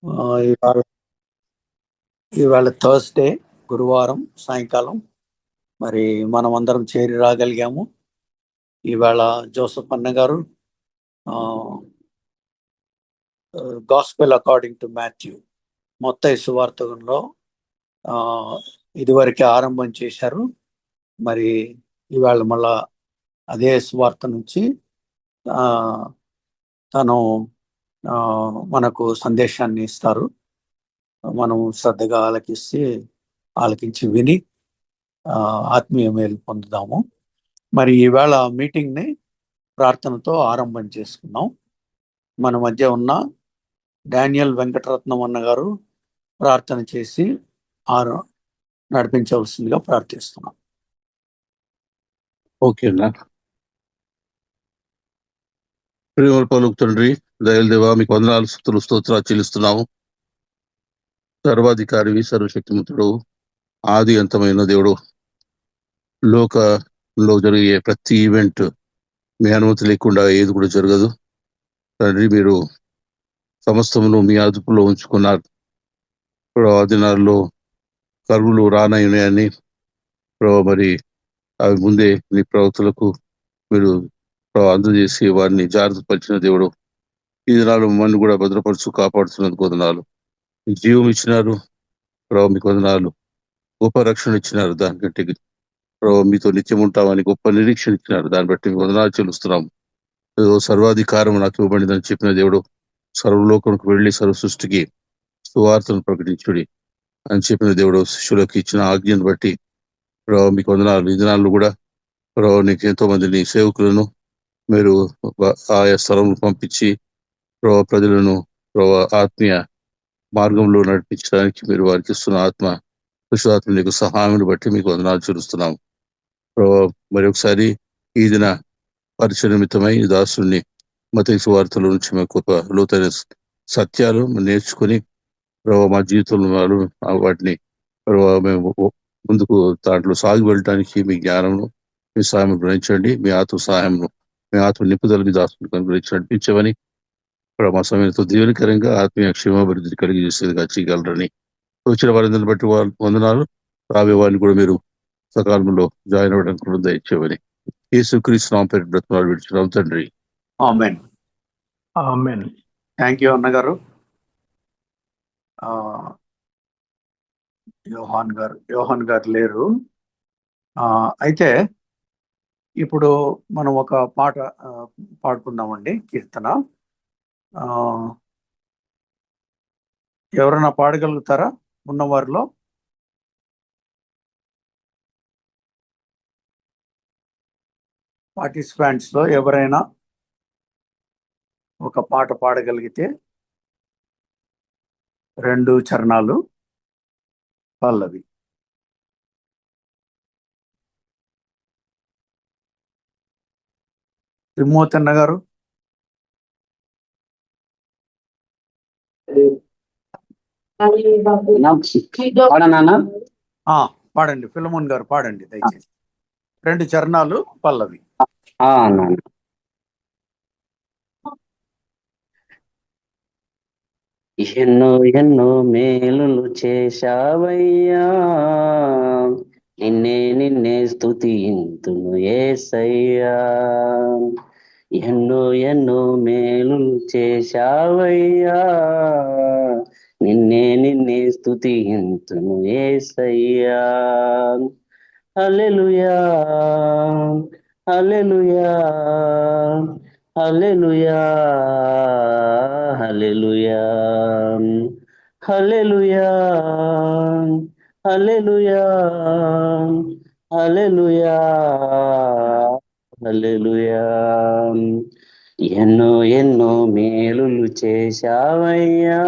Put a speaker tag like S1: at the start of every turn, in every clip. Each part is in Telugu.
S1: ఇవాళ ఇవాళ థర్స్డే, గురువారం సాయంకాలం మరి మనం అందరం చేరి రాగలిగాము. ఇవాళ జోసఫ్ అన్న గారు గాస్పెల్ అకార్డింగ్ టు మాథ్యూ మత్తయి సువార్తలో ఇదివరకే ఆరంభం చేశారు. మరి ఇవాళ మళ్ళా అదే సువార్త నుంచి తను మనకు సందేశాన్ని ఇస్తారు. మనం శ్రద్ధగా ఆలకించి విని ఆత్మీయ మేలు పొందుదాము. మరి ఈవేళ మీటింగ్ని ప్రార్థనతో ఆరంభం చేసుకున్నాం. మన మధ్య ఉన్న డానియల్ వెంకటరత్నం అన్న గారు ప్రార్థన చేసి నడిపించవలసిందిగా ప్రార్థిస్తున్నాం.
S2: ఓకే అన్నా. ప్రేమల పలుకు తండ్రి, దయల దేవా, మీకు వందనాలు, స్తుతులు, స్తోత్రాలు చెల్లిస్తున్నాము. సర్వాధికారివి, సర్వశక్తిమంతుడు, ఆది అంతమైన దేవుడు. లోకంలో జరిగే ప్రతి ఈవెంట్ మీ అనుమతి లేకుండా ఏది కూడా జరగదు తండ్రి. మీరు సమస్తమును మీ అదుపులో ఉంచుకున్నారు. దినాల్లో కరువులు రానయ్యాయని మరి అవి ముందే మీ ప్రవక్తలకు మీరు అందజేసి వారిని జాగ్రత్త పరిచిన దేవుడు. ఈ దినాలు మమ్మల్ని కూడా భద్రపరుచు కాపాడుతున్నందుకు వందనాలు. జీవం ఇచ్చినారు ప్రభావ, మీకు వందనాలు. గొప్ప రక్షణ ఇచ్చినారు, దానికంటే ప్రభావ మీతో నిత్యం ఉంటామని గొప్ప నిరీక్షణ ఇచ్చినారు, దాన్ని బట్టి మీకు వందనాలు చెల్లిస్తున్నాము. సర్వాధికారం నాకు ఇవ్వబడిందని చెప్పిన దేవుడు, సర్వలోకంకు వెళ్ళి సర్వ సృష్టికి సువార్తను ప్రకటించుడి అని చెప్పిన దేవుడు, శిష్యులకు ఇచ్చిన ఆజ్ఞను బట్టి ప్రభావ మీకు వందనాలు. ఈ దినాల్లో కూడా ప్రభావ నీకు ఎంతో మందిని సేవకులను మీరు ఆయా స్థలంలో పంపించి ప్రభావ ప్రజలను ప్రభావ ఆత్మీయ మార్గంలో నడిపించడానికి మీరు వారికి ఇస్తున్న విశ్వాత్మ నీకు సహాయం బట్టి మీకు వందనాలు చెల్లిస్తున్నాము. మరి ఒకసారి ఈ దిన పరిచయ నిమిత్తమై దాసుని మత్తయి సువార్తల నుంచి మేము లోతైన సత్యాలు నేర్చుకుని మా జీవితంలో వాటిని మేము ముందుకు దాంట్లో సాగి వెళ్ళడానికి మీ జ్ఞానంను, మీ సహాయం గ్రహించండి. మీ ఆత్మ సహాయంను, మీ ఆత్మ నిపుదల మీ దాసుని గురించి నడిపించమని మా సమయంతో దీవెనకరంగా ఆత్మీయ క్షేమాభివృద్ధి కలిగి చేసేదిగా చేయగలరని వచ్చిన వారందరిని బట్టి వందనాలు. రాబోయే వారిని కూడా మీరు సకాలంలో జాయిన్ అవ్వడానికి కూడా దయచేయమని యేసుక్రీస్తు నామమున పేరిట బ్రతిమాలు విడుచున్నాం తండ్రి.
S1: ఆమేన్.
S3: ఆమేన్.
S1: థ్యాంక్ యూ అన్నగారు. యోహాన్ గారు లేరు. అయితే ఇప్పుడు మనం ఒక పాట పాడుకుందామండి, కీర్తన. ఎవరైనా పాడగలుగుతారా ఉన్నవారిలో? పార్టిసిపెంట్స్ లో ఎవరైనా ఒక పాట పాడగలిగితే 2 చరణాలు పల్లవి. తిమ్మోతన్న గారు పాడండి. ఫిలమోన్ గారు పాడండి దయచేసి. 2 చరణాలు పల్లవి.
S4: ఎన్నో ఎన్నో మేలులు చేశావయ్యా, నిన్నే స్తుతింతును యేసయ్యా. ఎన్నో ఎన్నో మేలులు చేశావయ్యా, నిన్నే స్తుతింతును యేసయ్యా. హల్లెలూయా హల్లెలూయా హల్లెలూయా హల్లెలూయా హల్లెలూయా హల్లెలూయా హల్లెలూయా హల్లెలూయా. ఎన్నో ఎన్నో మేలులు చేశావయ్యా,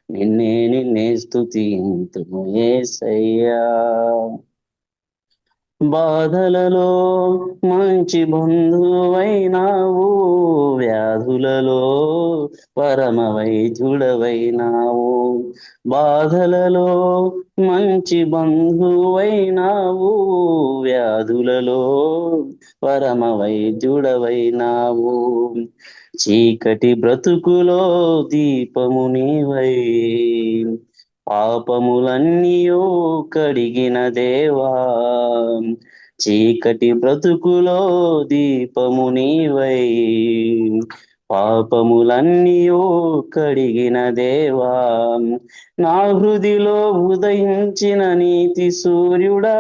S4: నిన్నే స్తుతింతును యేసయ్యా. బాధలలో మంచి బంధువైనావు, వ్యాధులలో పరమ వైద్యుడవైనావు. బాధలలో మంచి బంధువైనావు, వ్యాధులలో పరమ వైద్యుడవైనావు. చీకటి బ్రతుకులో దీపము నీవై, పాపములన్నీయో కడిగిన దేవా. చీకటి బ్రతుకులో దీపము నీవై, పాపములన్నీయో కడిగిన దేవా. నా హృదిలో ఉదయించిన నీతి సూర్యుడా,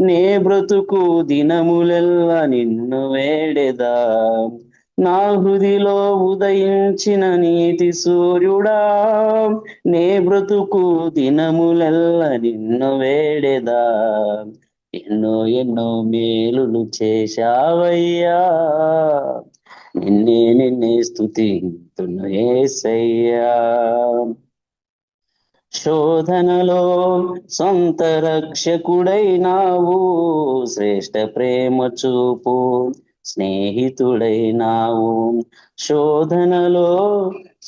S4: నే బ్రతుకు దినములెల్ల నిన్ను వేడెదా. నా హృదిలో ఉదయించిన నీతి సూర్యుడా, నే బ్రతుకు దినములెల్ల నిన్ను వేడెదా. ఎన్నో ఎన్నో మేలులు చేశావయ్యా, నిన్నే స్తుతింతును యేసయ్యా. శోధనలో సొంత రక్షకుడైనావు, శ్రేష్ఠ ప్రేమ చూపు స్నేహితుడైనావు. శోధనలో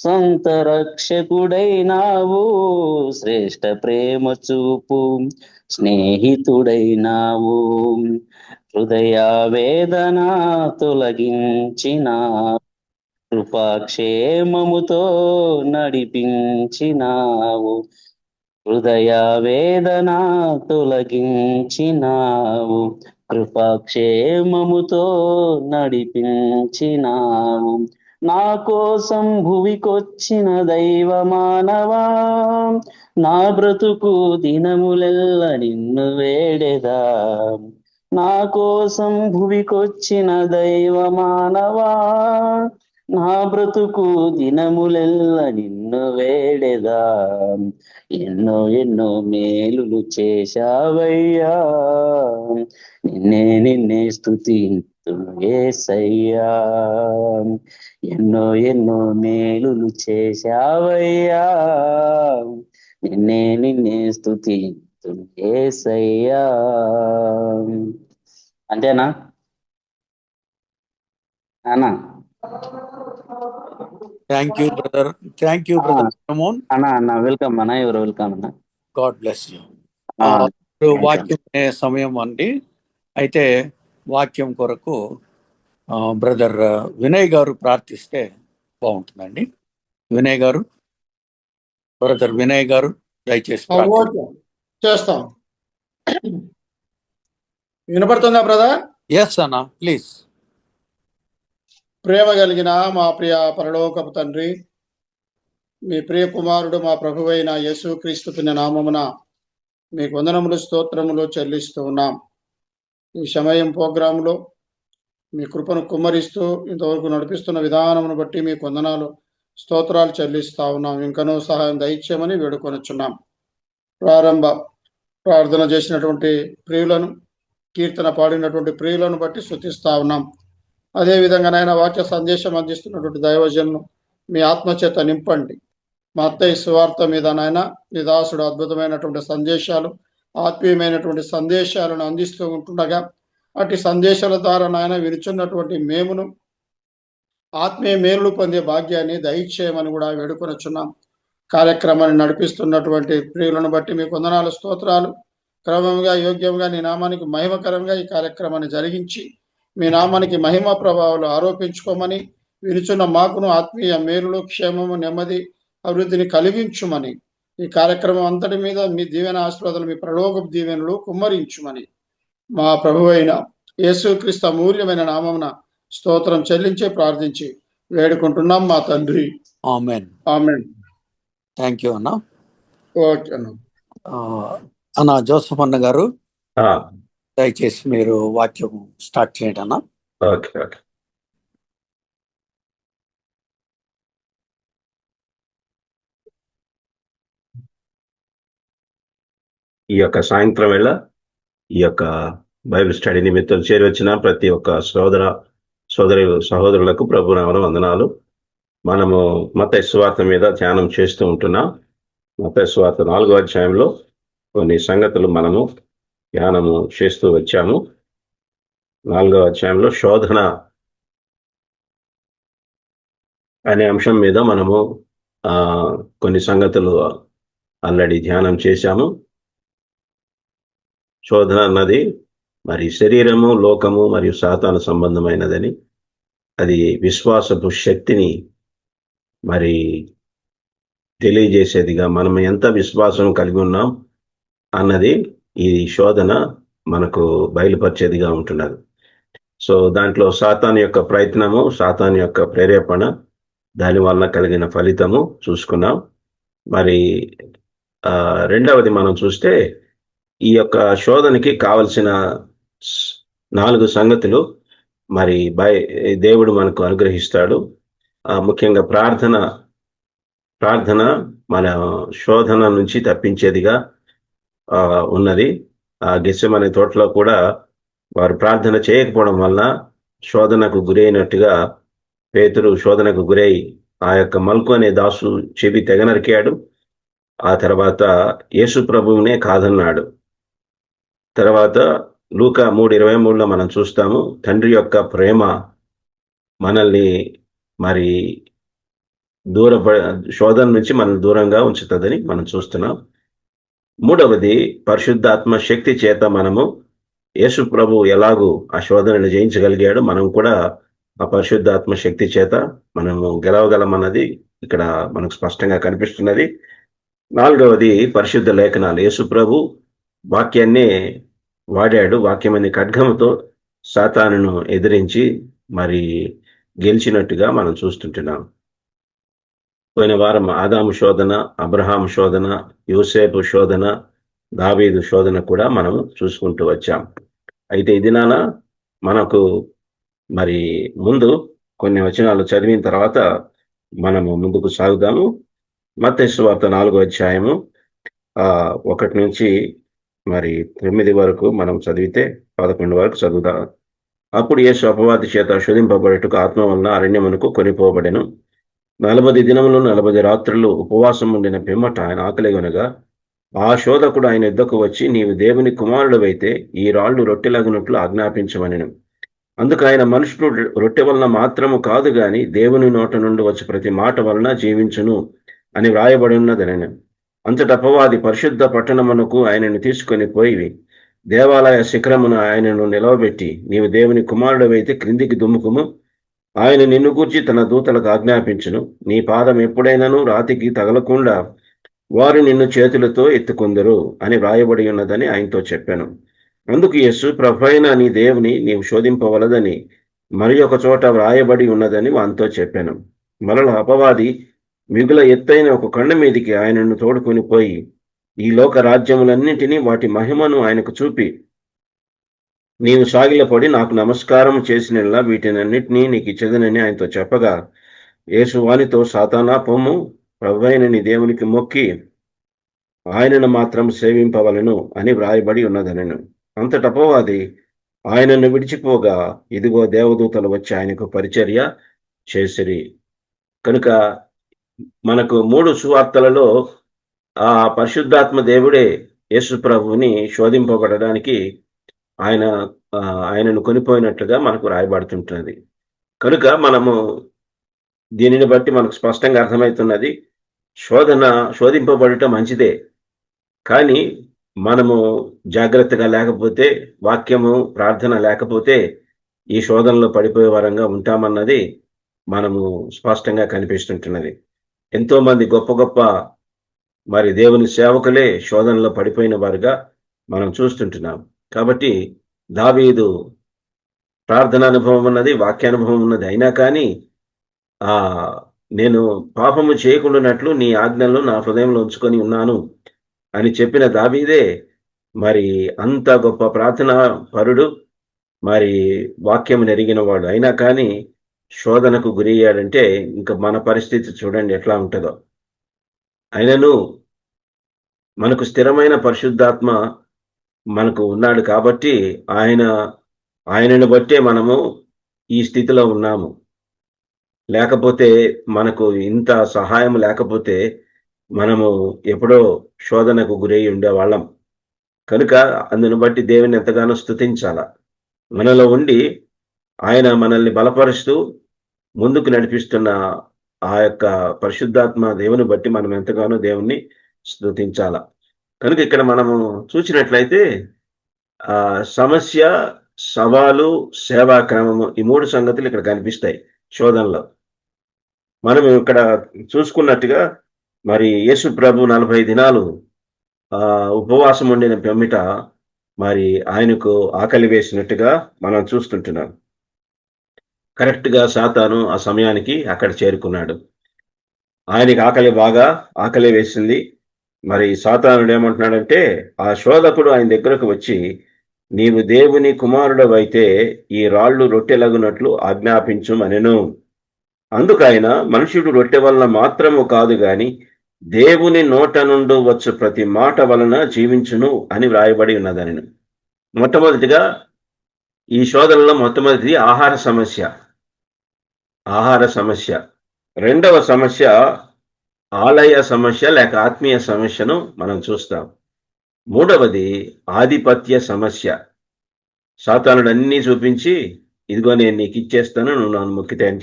S4: సొంత రక్షకుడైనావు, శ్రేష్ఠ ప్రేమ చూపు స్నేహితుడైనావు. హృదయ వేదన తొలగించిన, కృపాక్షేమముతో నడిపించినావు. హృదయ వేదన తొలగించినావు, కృపాక్షేమముతో నడిపించినావు. నా కోసం భువికొచ్చిన దైవ మానవా, నా బ్రతుకు దినములెల్ల నిన్ను వేడెదా. నా కోసం భువికొచ్చిన దైవ మానవా, నా బ్రతుకు దినములెల్ల నిన్ను వేడెదా. ఎన్నో ఎన్నో మేలులు చేశావయ్యా, నిన్నే స్తుతింతును యేసయ్యా. ఎన్నో ఎన్నో మేలులు చేశావయ్యా, నిన్నే స్తుతింతును యేసయ్యా. అంతేనా అన్నా?
S1: Thank you brother. Thank you brother Solomon.
S4: అన్నా వెల్కమ్ అన్నా. ఎవరు వెల్కమ్ అన్నా.
S1: God bless you. వాక్యం అనే సమయం అండి. అయితే వాక్యం కొరకు బ్రదర్ వినయ్ గారు ప్రార్థిస్తే బాగుంటుందండి. వినయ్ గారు, బ్రదర్ వినయ్ గారు దయచేసి
S5: చేస్తాం. వినపడుతుందా బ్రదర్?
S1: ఎస్ అన్నా, ప్లీజ్.
S5: ప్రేమ కలిగిన మా ప్రియ పరలోకపు తండ్రి, మీ ప్రియ కుమారుడు మా ప్రభువైన యేసుక్రీస్తు పుణ్య నామమున మీకు వందనములు స్తోత్రములు చెల్లిస్తూ ఉన్నాం. ఈ సమయం ప్రోగ్రాంలో మీ కృపను కుమ్మరిస్తూ ఇంతవరకు నడిపిస్తున్న విధానమును బట్టి మీకు వందనాలు స్తోత్రాలు చెల్లిస్తా ఉన్నాం. ఇంకనూ సహాయం దయచేయమని వేడుకొనుచున్నాం. ప్రారంభ ప్రార్థన చేసినటువంటి ప్రియులను, కీర్తన పాడినటువంటి ప్రియులను బట్టి స్తుతిస్తా ఉన్నాం. అదేవిధంగా నాయన వాక్య సందేశం అందిస్తున్నటువంటి దైవజనులు మీ ఆత్మచేత నింపండి. మా అత్తయ్య సువార్త మీద నాయన నీ దాసుడు అద్భుతమైనటువంటి సందేశాలు, ఆత్మీయమైనటువంటి సందేశాలను అందిస్తూ ఉంటుండగా అటు సందేశాల ద్వారా నాయన విరుచున్నటువంటి మేమును ఆత్మీయ మేలులు పొందే భాగ్యాన్ని దయచేయమని కూడా వేడుకొనుచున్నాం. కార్యక్రమాన్ని నడిపిస్తున్నటువంటి ప్రియులను బట్టి మీకు వందనాలు స్తోత్రాలు. క్రమంగా యోగ్యంగా నీ నామానికి మహిమకరంగా ఈ కార్యక్రమాన్ని జరిగించి మీ నామానికి మహిమ ప్రభావాలు ఆరోపించుకోమని, వినుచున్న మాకును ఆత్మీయ మేలులు, క్షేమము, నెమ్మది, అభివృద్ధిని కలిగించుమని, ఈ కార్యక్రమం అంతటి మీద మీ దీవెన ఆశీర్వాదాలు, మీ పరలోకపు దీవెనలు కుమ్మరించుమని మా ప్రభువైన యేసుక్రీస్తు అమూల్యమైన నామమున స్తోత్రం చెల్లించి ప్రార్థించి వేడుకుంటున్నాం మా తండ్రి.
S1: ఆమేన్.
S5: ఆమేన్.
S1: థ్యాంక్ యూ అన్న.
S5: ఓకే అన్న.
S1: అన్న జోసఫ్ అన్న గారు దయచేసి మీరు వాక్యం స్టార్ట్ చేయండి అన్న.
S6: ఓకే. ఈ యొక్క సాయంత్రం వేళ ఈ యొక్క బైబిల్ స్టడీ నిమిత్తం చేరి వచ్చిన ప్రతి ఒక్క సహోదరులకు ప్రభు నామమున వందనాలు. మనము మత్తయి సువార్త మీద ధ్యానం చేస్తూ ఉంటున్నాం. మత్తయి సువార్త 4వ అధ్యాయంలో కొన్ని సంగతులు మనము ధ్యానము చేస్తూ వచ్చాము. 4వ అధ్యాయంలో శోధన అనే అంశం మీద మనము కొన్ని సంగతులు ఆల్రెడీ ధ్యానం చేశాము. శోధన అన్నది మరి శరీరము, లోకము మరియు సాతాను సంబంధమైనదని, అది విశ్వాసపు శక్తిని మరి తెలియజేసేదిగా, మనం ఎంత విశ్వాసం కలిగి ఉన్నాం అన్నది ఈ శోధన మనకు బయలుపరిచేదిగా ఉంటున్నది. సో దాంట్లో సాతాను యొక్క ప్రయత్నము, సాతాను యొక్క ప్రేరేపణ, దాని వలన కలిగిన ఫలితము చూసుకున్నాం. మరి రెండవది మనం చూస్తే ఈ యొక్క శోధనకి కావలసిన 4 సంగతులు మరి దేవుడు మనకు అనుగ్రహిస్తాడు. ముఖ్యంగా ప్రార్థన మన శోధన నుంచి తప్పించేదిగా ఉన్నది. గెత్సెమనే తోటలో కూడా వారు ప్రార్థన చేయకపోవడం వల్ల శోధనకు గురైనట్టుగా పేతురు శోధనకు గురై ఆ యొక్క మల్కు అనే దాసు చెవి తెగనరికాడు. ఆ తర్వాత యేసు ప్రభువునే కాదన్నాడు. తర్వాత లూకా 3:23లో మనం చూస్తాము, తండ్రి యొక్క ప్రేమ మనల్ని మరి శోధన నుంచి మనల్ని దూరంగా ఉంచుతుందని మనం చూస్తున్నాం. మూడవది, పరిశుద్ధాత్మ శక్తి చేత మనము యేసు ప్రభు ఎలాగూ ఆ శోధనను జయించగలిగాడు, మనం కూడా ఆ పరిశుద్ధాత్మ శక్తి చేత మనము గెలవగలమన్నది ఇక్కడ మనకు స్పష్టంగా కనిపిస్తున్నది. నాలుగవది, పరిశుద్ధ లేఖనాలు. యేసు ప్రభు వాక్యాన్నే వాడాడు. వాక్యం అనే ఖడ్గముతో సాతానును ఎదిరించి మరి గెలిచినట్టుగా మనం చూస్తుంటున్నాం. పోయిన వారం ఆదాము శోధన, అబ్రహాం శోధన, యోసేపు శోధన, దావీదు శోధన కూడా మనం చూసుకుంటూ వచ్చాం. అయితే ఈ దినాన మనకు మరి ముందు కొన్ని వచనాలు చదివిన తర్వాత మనము ముందుకు సాగుదాము. మత్తయి సువార్త 4వ అధ్యాయము 1 నుంచి మరి 9 వరకు మనం చదివితే 11 వరకు చదువుదాం. అప్పుడు యేసు అపవాది చేత శోధింపబడుటకు ఆత్మ వలన అరణ్యమునకు కొనిపోబడెను. 40 దినములు 40 రాత్రులు ఉపవాసం ఉండిన పిమ్మట ఆయన ఆకలిగొనగా ఆ శోధకుడు ఆయన యుద్ధకు వచ్చి, నీవు దేవుని కుమారుడవైతే ఈ రాళ్లు రొట్టెలగునట్లు ఆజ్ఞాపించమనెను. అందుకు ఆయన, మనుషుడు రొట్టె వలన మాత్రము కాదు గాని దేవుని నోట నుండి వచ్చి ప్రతి మాట వలన జీవించును అని వ్రాయబడి ఉన్నదనెను. అంతట అపవాది పరిశుద్ధ పట్టణమునకు ఆయనను తీసుకొని పోయి దేవాలయ శిఖరమున ఆయనను నిలవబెట్టి, నీవు దేవుని కుమారుడవైతే క్రిందికి దుమ్ముకుము, ఆయన నిన్ను గూర్చి తన దూతలకు ఆజ్ఞాపించును, నీ పాదం ఎప్పుడైనాను రాతికి తగలకుండా వారు నిన్ను చేతులతో ఎత్తుకొందరు అని వ్రాయబడి ఉన్నదని ఆయనతో చెప్పాను. అందుకు యేసు, ప్రభువైన నీ దేవుని నీవు శోధింపవలదని మరి ఒక చోట వ్రాయబడి ఉన్నదని వానితో చెప్పాను. మరలా అపవాది మిగుల ఎత్తైన ఒక కొండ మీదికి ఆయనను తోడుకొని పోయి ఈ లోక రాజ్యములన్నింటినీ వాటి మహిమను ఆయనకు చూపి, నీవు సాగిలపడి నాకు నమస్కారం చేసినలా వీటినన్నిటినీ నీకు ఇచ్చేదనని ఆయనతో చెప్పగా, యేసు వానితో, సాతానా పొమ్ము, ప్రభువైన నీ దేవునికి మొక్కి ఆయనను మాత్రం సేవింపవలను అని వ్రాయబడి ఉన్నదనెను. అంతట అపవాది ఆయనను విడిచిపోగా ఇదిగో దేవదూతలు వచ్చి ఆయనకు పరిచర్య చేసిరి. కనుక మనకు 3 సువార్తలలో ఆ పరిశుద్ధాత్మ దేవుడే యేసు ప్రభువుని శోధింపబడడానికి ఆయనను కొనిపోయినట్లుగా మనకు రాయబడుతుంటున్నది. కనుక మనము దీనిని బట్టి మనకు స్పష్టంగా అర్థమవుతున్నది, శోధింపబడటం మంచిదే, కానీ మనము జాగ్రత్తగా లేకపోతే, వాక్యము ప్రార్థన లేకపోతే ఈ శోధనలో పడిపోయే వారంగా ఉంటామన్నది మనము స్పష్టంగా కనిపిస్తుంటున్నది. ఎంతో మంది గొప్ప గొప్ప మరి దేవుని సేవకులే శోధనలో పడిపోయిన వారుగా మనం చూస్తుంటున్నాం. కాబట్టి దావీదు ప్రార్థన అనుభవం ఉన్నది, వాక్యానుభవం ఉన్నది, అయినా కానీ నేను పాపము చేయకుండానట్లు నీ ఆజ్ఞలను నా హృదయంలో ఉంచుకొని ఉన్నాను అని చెప్పిన దావీదే మరి అంత గొప్ప ప్రార్థనా పరుడు, మరి వాక్యం నెరిగిన వాడు. అయినా కానీ శోధనకు గురయ్యాడంటే ఇంకా మన పరిస్థితి చూడండి ఎట్లా ఉంటుందో. అయినను మనకు స్థిరమైన పరిశుద్ధాత్మ మనకు ఉన్నాడు కాబట్టి ఆయనను బట్టే మనము ఈ స్థితిలో ఉన్నాము. లేకపోతే మనకు ఇంత సహాయం లేకపోతే మనము ఎప్పుడో శోధనకు గురై ఉండేవాళ్ళం. కనుక అందును బట్టి దేవుని ఎంతగానో స్తుతించాల. మనలో ఉండి ఆయన మనల్ని బలపరుస్తూ ముందుకు నడిపిస్తున్న ఆ యొక్క పరిశుద్ధాత్మ దేవుని బట్టి మనం ఎంతగానో దేవుణ్ణి స్తుతించాల. కనుక ఇక్కడ మనము చూసినట్లయితే సమస్య, సవాలు, సేవా క్రమము, ఈ 3 సంగతులు ఇక్కడ కనిపిస్తాయి. శోధనలో. మనం ఇక్కడ చూసుకున్నట్టుగా మరి యేసు ప్రభు 40 దినాలు ఉపవాసం ఉండిన పిమ్మట మరి ఆయనకు ఆకలి వేసినట్టుగా మనం చూస్తుంటున్నాం. కరెక్ట్గా సాతాను ఆ సమయానికి అక్కడ చేరుకున్నాడు. ఆయనకి బాగా ఆకలి వేసింది. మరి సాతానుడు ఏమంటున్నాడంటే, ఆ శోధకుడు ఆయన దగ్గరకు వచ్చి, నీవు దేవుని కుమారుడవైతే ఈ రాళ్ళు రొట్టెలగునట్లు ఆజ్ఞాపించుమనెను. అందుకు ఆయన, మనుషుడు రొట్టె వలన మాత్రము కాదు గాని దేవుని నోట నుండి వచ్చు ప్రతి మాట వలన జీవించును అని వ్రాయబడి ఉన్నదని. మొట్టమొదటిగా ఈ శోధనలో మొట్టమొదటిది ఆహార సమస్య. రెండవ సమస్య ఆలయ సమస్య లేక ఆత్మీయ సమస్యను మనం చూస్తాం. మూడవది ఆధిపత్య సమస్య. సాతానుడు అన్నీ చూపించి, ఇదిగో నేను నీకు ఇచ్చేస్తాను, నువ్వు నన్ను మొక్కితే అని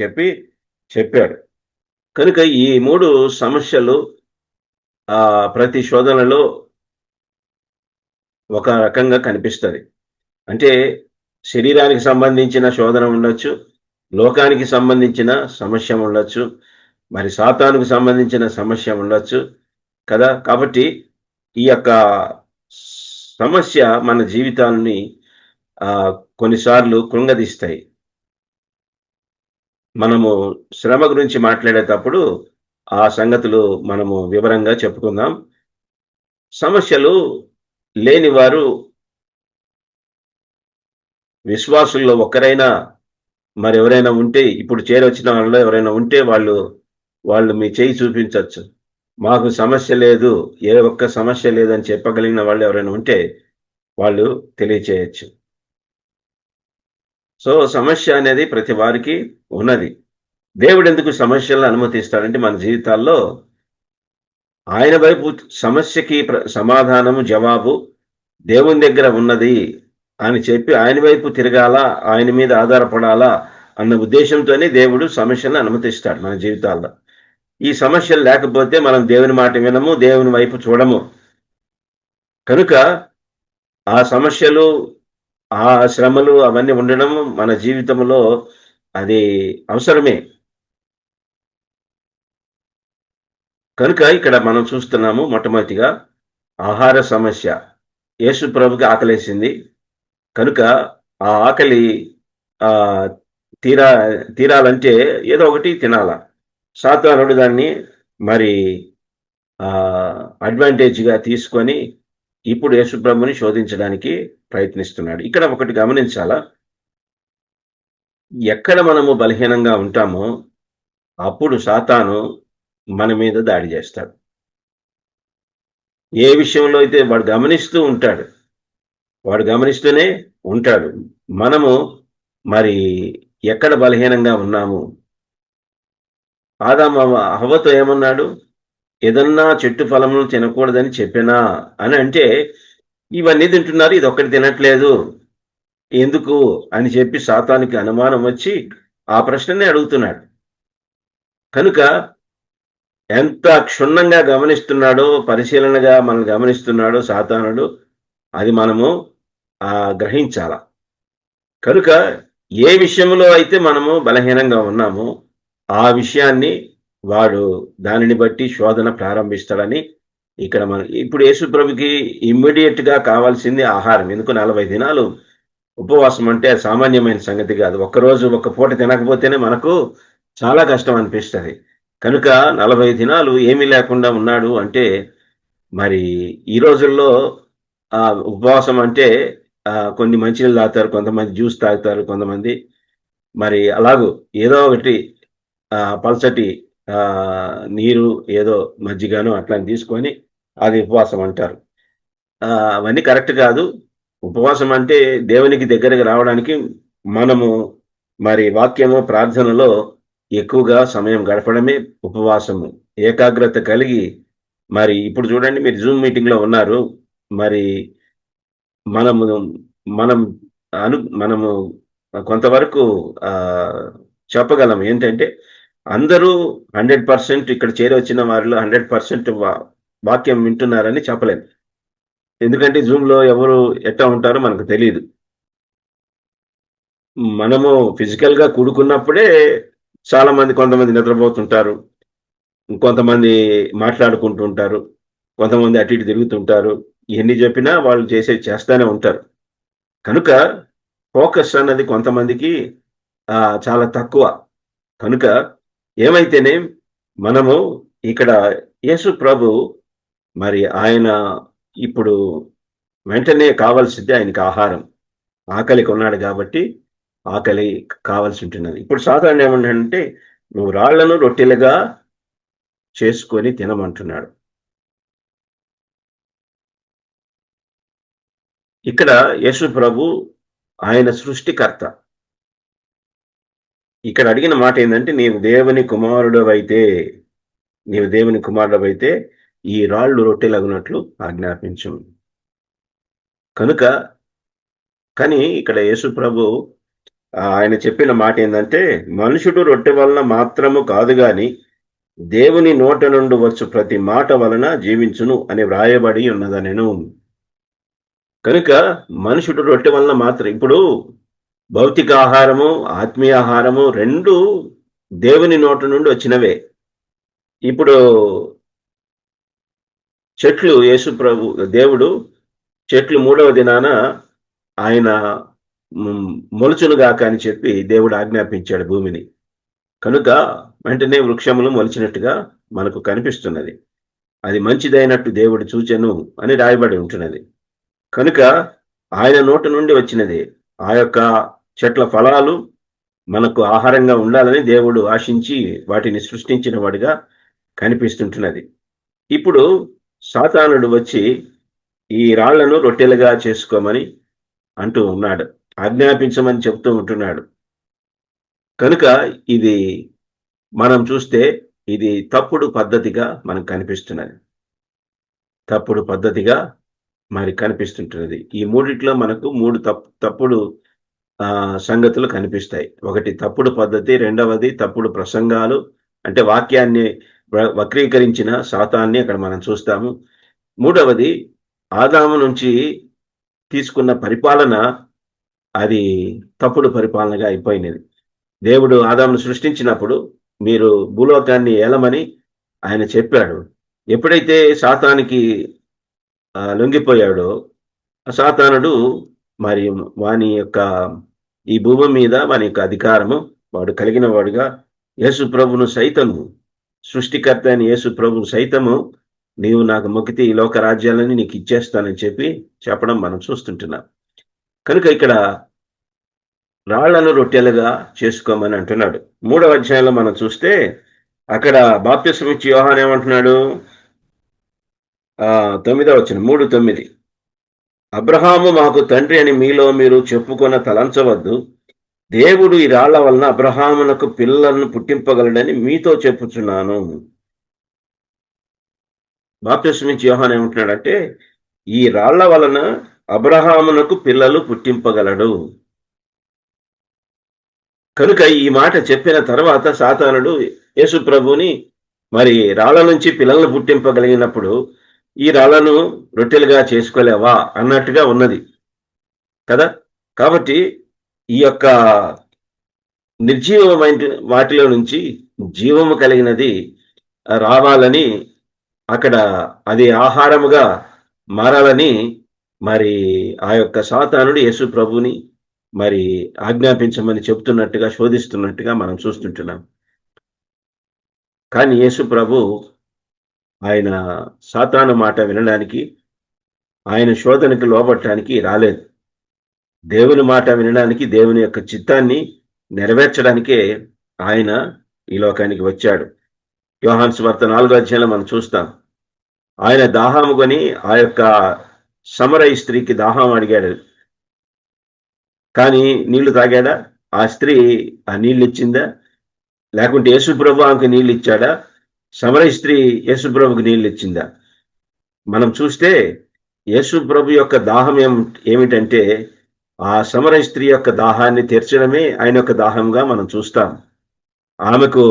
S6: చెప్పాడు. కనుక ఈ 3 సమస్యలు ప్రతి శోధనలో ఒక రకంగా కనిపిస్తుంది. అంటే శరీరానికి సంబంధించిన శోధన ఉండొచ్చు, లోకానికి సంబంధించిన సమస్య ఉండొచ్చు, మరి సాతానుకు సంబంధించిన సమస్య ఉండొచ్చు కదా. కాబట్టి ఈ యొక్క సమస్య మన జీవితాలని కొన్నిసార్లు కృంగదీస్తాయి. మనము శ్రమ గురించి మాట్లాడేటప్పుడు ఆ సంగతులు మనము వివరంగా చెప్పుకుందాం. సమస్యలు లేని వారు విశ్వాసుల్లో ఒక్కరైనా మరెవరైనా ఉంటే, ఇప్పుడు చేరొచ్చిన వాళ్ళలో ఎవరైనా ఉంటే వాళ్ళు మీ చేయి చూపించవచ్చు. మాకు సమస్య లేదు, ఏ ఒక్క సమస్య లేదని చెప్పగలిగిన వాళ్ళు ఎవరైనా ఉంటే వాళ్ళు తెలియచేయచ్చు. సో సమస్య అనేది ప్రతి వారికి ఉన్నది. దేవుడు ఎందుకు సమస్యలను అనుమతిస్తాడంటే, మన జీవితాల్లో ఆయన వైపు సమస్యకి సమాధానము జవాబు దేవుని దగ్గర ఉన్నది అని చెప్పి ఆయన వైపు తిరగాల, ఆయన మీద ఆధారపడాలా అన్న ఉద్దేశంతోనే దేవుడు సమస్యలను అనుమతిస్తాడు మన జీవితాల్లో. ఈ సమస్యలు లేకపోతే మనం దేవుని మాట వినము, దేవుని వైపు చూడము. కనుక ఆ సమస్యలు, ఆ శ్రమలు అవన్నీ ఉండడం మన జీవితంలో అది అవసరమే. కనుక ఇక్కడ మనం చూస్తున్నాము, మొట్టమొదటిగా ఆహార సమస్య. యేసు ప్రభుకి ఆకలేసింది కనుక ఆ ఆకలి తీరాలంటే ఏదో ఒకటి తినాల. సాతానుడు దాన్ని మరి అడ్వాంటేజ్గా తీసుకొని ఇప్పుడు యేసు ప్రభుని శోధించడానికి ప్రయత్నిస్తున్నాడు. ఇక్కడ ఒకటి గమనించాలా, ఎక్కడ మనము బలహీనంగా ఉంటామో అప్పుడు సాతాను మన మీద దాడి చేస్తాడు. ఏ విషయంలో అయితే వాడు గమనిస్తూనే ఉంటాడు. మనము మరి ఎక్కడ బలహీనంగా ఉన్నాము. ఆదాము హవ్వతో ఏమన్నాడు? ఏదన్నా చెట్టు ఫలములు తినకూడదని చెప్పినా అని అంటే, ఇవన్నీ తింటున్నారు, ఇది ఒక్కటి తినట్లేదు ఎందుకు అని చెప్పి సాతానికి అనుమానం వచ్చి ఆ ప్రశ్ననే అడుగుతున్నాడు. కనుక ఎంత క్షుణ్ణంగా గమనిస్తున్నాడో, పరిశీలనగా మనం గమనిస్తున్నాడో సాతానుడు, అది మనము గ్రహించాల. కనుక ఏ విషయంలో అయితే మనము బలహీనంగా ఉన్నామో ఆ విషయాన్ని వాడు దానిని బట్టి శోధన ప్రారంభిస్తాడని ఇక్కడ ఇప్పుడు యేసు ప్రభుకి ఇమ్మీడియట్ గా కావాల్సింది ఆహారం. ఎందుకు 40 దినాలు ఉపవాసం అంటే సామాన్యమైన సంగతి కాదు. ఒక్కరోజు ఒక్క పూట తినకపోతేనే మనకు చాలా కష్టం అనిపిస్తుంది. కనుక 40 దినాలు ఏమీ లేకుండా ఉన్నాడు అంటే, మరి ఈ రోజుల్లో ఉపవాసం అంటే కొన్ని మంచినీళ్ళు తాగుతారు, కొంతమంది జ్యూస్ తాగుతారు, కొంతమంది మరి అలాగూ ఏదో ఒకటి పల్చటి నీరు, ఏదో మజ్జిగను అట్లా తీసుకొని అది ఉపవాసం అంటారు. అవన్నీ కరెక్ట్ కాదు. ఉపవాసం అంటే దేవునికి దగ్గరకు రావడానికి మనము మరి వాక్యము, ప్రార్థనలో ఎక్కువగా సమయం గడపడమే ఉపవాసము. ఏకాగ్రత కలిగి, మరి ఇప్పుడు చూడండి, మీరు జూమ్ మీటింగ్ లో ఉన్నారు, మరి మనము కొంతవరకు చెప్పగలం ఏంటంటే, అందరూ 100% ఇక్కడ చేరి వచ్చిన వారిలో 100% వాక్యం వింటున్నారని చెప్పలేము. ఎందుకంటే జూమ్ లో ఎవరు ఎట్లా ఉంటారో మనకు తెలియదు. మనము ఫిజికల్ గా కూడుకున్నప్పుడే చాలా మంది, కొంతమంది నిద్రపోతుంటారు, కొంతమంది మాట్లాడుకుంటూ ఉంటారు, కొంతమంది అటు ఇటు తిరుగుతుంటారు. ఎన్ని చెప్పినా వాళ్ళు చేస్తూనే ఉంటారు. కనుక ఫోకస్ అన్నది కొంతమందికి చాలా తక్కువ. కనుక ఏమైతేనే మనము ఇక్కడ యేసు ప్రభు మరి ఆయన ఇప్పుడు వెంటనే కావాల్సింది ఆయనకి ఆహారం. ఆకలికి ఉన్నాడు కాబట్టి ఆకలి కావాల్సి ఉంటున్నది. ఇప్పుడు సాధారణ ఏమంటే నువ్వు రాళ్లను రొట్టెలుగా చేసుకొని తినమంటున్నాడు. ఇక్కడ యేసు ప్రభు ఆయన సృష్టికర్త. ఇక్కడ అడిగిన మాట ఏంటంటే నీవు దేవుని కుమారుడవైతే ఈ రాళ్ళు రొట్టెలగునట్లు ఆజ్ఞాపించు. కనుక కానీ ఇక్కడ యేసు ప్రభు ఆయన చెప్పిన మాట ఏంటంటే మనుషుడు రొట్టె వలన మాత్రము కాదు గాని దేవుని నోట నుండి వచ్చు ప్రతి మాట వలన జీవించును అని వ్రాయబడి ఉన్నదనెను. కనుక మనుషుడు రొట్టె వలన మాత్రం, ఇప్పుడు భౌతిక ఆహారము ఆత్మీయ ఆహారము రెండు దేవుని నోట నుండి వచ్చినవే. ఇప్పుడు చెట్లు యేసు ప్రభు దేవుడు చెట్లు 3వ దినాన ఆయన మొలుచునుగాక అని చెప్పి దేవుడు ఆజ్ఞాపించాడు భూమిని. కనుక వెంటనే వృక్షములు మొలిచినట్టుగా మనకు కనిపిస్తున్నది. అది మంచిదైనట్టు దేవుడు చూచెను అని రాయబడి ఉంటున్నది. కనుక ఆయన నోటి నుండి వచ్చినది. ఆ యొక్క చెట్ల ఫలాలు మనకు ఆహారంగా ఉండాలని దేవుడు ఆశించి వాటిని సృష్టించిన వాడిగా కనిపిస్తుంటున్నది. ఇప్పుడు సాతానుడు వచ్చి ఈ రాళ్లను రొట్టెలుగా చేసుకోమని అంటూ ఉన్నాడు, ఆజ్ఞాపించమని చెప్తూ ఉంటున్నాడు. కనుక ఇది మనం చూస్తే ఇది తప్పుడు పద్ధతిగా మనకు కనిపిస్తున్నది. తప్పుడు పద్ధతిగా మరి కనిపిస్తుంటున్నది. ఈ మూడిట్లో మనకు 3 తప్పుడు సంగతులు కనిపిస్తాయి. ఒకటి తప్పుడు పద్ధతి, రెండవది తప్పుడు ప్రసంగాలు, అంటే వాక్యాన్ని వక్రీకరించిన సాతాన్ని అక్కడ మనం చూస్తాము. మూడవది ఆదాము నుంచి తీసుకున్న పరిపాలన, అది తప్పుడు పరిపాలనగా అయిపోయినది. దేవుడు ఆదామును సృష్టించినప్పుడు మీరు భూలోకాన్ని ఏలమని ఆయన చెప్పాడు. ఎప్పుడైతే సాతానికి లొంగిపోయాడో సాతానుడు మరి వాని యొక్క ఈ భూమి మీద వాని యొక్క అధికారము వాడు కలిగిన వాడుగా యేసు ప్రభును సైతము, సృష్టికర్త అయిన యేసు ప్రభును సైతము నీవు నాకు మొక్కితే ఈ లోక రాజ్యాలని నీకు ఇచ్చేస్తానని చెప్పడం మనం చూస్తుంటున్నాం. కనుక ఇక్కడ రాళ్లను రొట్టెలుగా చేసుకోమని అంటున్నాడు. 3వ అధ్యాయంలో మనం చూస్తే అక్కడ బాప్తిస్మం ఇచ్చి యోహాను ఏమంటున్నాడు? 9వ వచనం 3:9 అబ్రహాము మాకు తండ్రి అని మీలో మీరు చెప్పుకొన తలంచవద్దు. దేవుడు ఈ రాళ్ల వలన అబ్రహామునకు పిల్లలను పుట్టింపగలడని మీతో చెప్పుచున్నాను. బాప్తిస్మం ఇచ్చి యోహాను ఏమంటున్నాడంటే ఈ రాళ్ల వలన అబ్రహామునకు పిల్లలు పుట్టింపగలడు. కనుక ఈ మాట చెప్పిన తర్వాత సాతానుడు యేసు ప్రభుని మరి రాళ్ల నుంచి పిల్లలను పుట్టింపగలిగినప్పుడు ఈ రాళ్లను రొట్టెలుగా చేసుకోలేవా అన్నట్టుగా ఉన్నది కదా. కాబట్టి ఈ యొక్క నిర్జీవమైన వాటిలో నుంచి జీవము కలిగినది రావాలని, అక్కడ అది ఆహారముగా మారాలని మరి ఆ యొక్క సాతానుడు యేసు ప్రభుని మరి ఆజ్ఞాపించమని చెప్తున్నట్టుగా, శోధిస్తున్నట్టుగా మనం చూస్తుంటున్నాం. కానీ యేసు ప్రభు ఆయన సాతాను మాట వినడానికి, ఆయన శోధనకు లోబట్టడానికి రాలేదు. దేవుని మాట వినడానికి, దేవుని యొక్క చిత్తాన్ని నెరవేర్చడానికే ఆయన ఈ లోకానికి వచ్చాడు. యోహాను సువార్త 4వ అధ్యాయంలో మనం చూస్తాం. ఆయన దాహము కొని ఆ యొక్క సమరయ స్త్రీకి దాహం అడిగాడు, కానీ నీళ్లు తాగాడా? ఆ స్త్రీ ఆ నీళ్ళు ఇచ్చిందా? లేకుంటే యేసుప్రభు ఆమెకు నీళ్ళు ఇచ్చాడా? సమరయ స్త్రీ యేసుప్రభుకి నీళ్ళు ఇచ్చిందా? మనం చూస్తే యేసుప్రభు యొక్క దాహం ఏమిటంటే ఆ సమరయ స్త్రీ యొక్క దాహాన్ని తీర్చడమే ఆయన యొక్క దాహంగా మనం చూస్తాం. ఆమెకు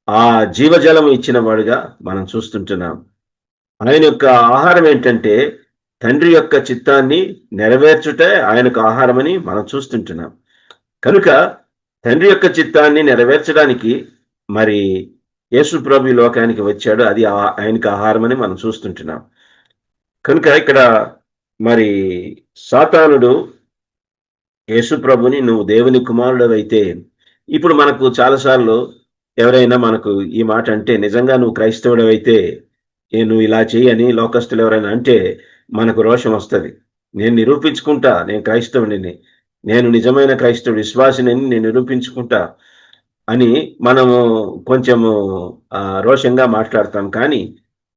S6: ఆ జీవజలం ఇచ్చిన వాడుగా మనం చూస్తుంటున్నాం. ఆయన యొక్క ఆహారం ఏంటంటే తండ్రి యొక్క చిత్తాన్ని నెరవేర్చుటే ఆయనకు ఆహారమని మనం చూస్తుంటున్నాం. కనుక తండ్రి యొక్క చిత్తాన్ని నెరవేర్చడానికి మరి యేసు ప్రభు ఈ లోకానికి వచ్చాడు. అది ఆయనకి ఆహారం అని మనం చూస్తుంటున్నాం. కనుక ఇక్కడ మరి సాతానుడు యేసు ప్రభుని నువ్వు దేవుని కుమారుడు అయితే, ఇప్పుడు మనకు చాలాసార్లు ఎవరైనా మనకు ఈ మాట అంటే, నిజంగా నువ్వు క్రైస్తవుడు అయితే నువ్వు ఇలా చేయని లోకస్తులు ఎవరైనా అంటే మనకు రోషం వస్తుంది. నేను నిరూపించుకుంటా, నేను క్రైస్తవుడిని, నేను నిజమైన క్రైస్తవుడు విశ్వాసిని నేను నిరూపించుకుంటా అని మనము కొంచెము రోషంగా మాట్లాడతాం. కానీ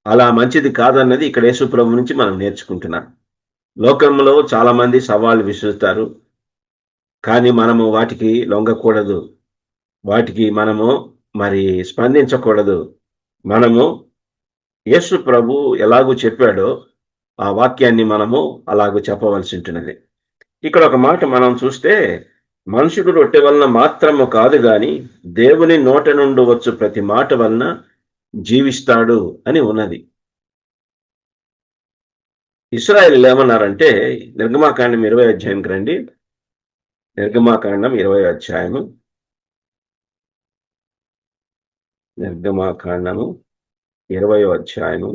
S6: అలా మంచిది కాదన్నది ఇక్కడ యేసు ప్రభు నుంచి మనం నేర్చుకుంటున్నాం. లోకంలో చాలా మంది సవాళ్ళు విసురుతారు, కానీ మనము వాటికి లొంగకూడదు, వాటికి మనము మరి స్పందించకూడదు. మనము యేసు ప్రభు ఎలాగూ చెప్పాడో ఆ వాక్యాన్ని మనము అలాగూ చెప్పవలసి ఉంటున్నది. ఇక్కడ ఒక మాట మనం చూస్తే, మనుషుడు రొట్టె వలన మాత్రము కాదు గాని దేవుని నోట నుండి వచ్చు ప్రతి మాట వలన జీవిస్తాడు అని ఉన్నది. ఇశ్రాయేలు ఏమన్నారంటే, నిర్గమాకాండం 20వ అధ్యాయంకి రండి. నిర్గమాకాండం 20వ అధ్యాయము. నిర్గమాకాండము 20వ అధ్యాయము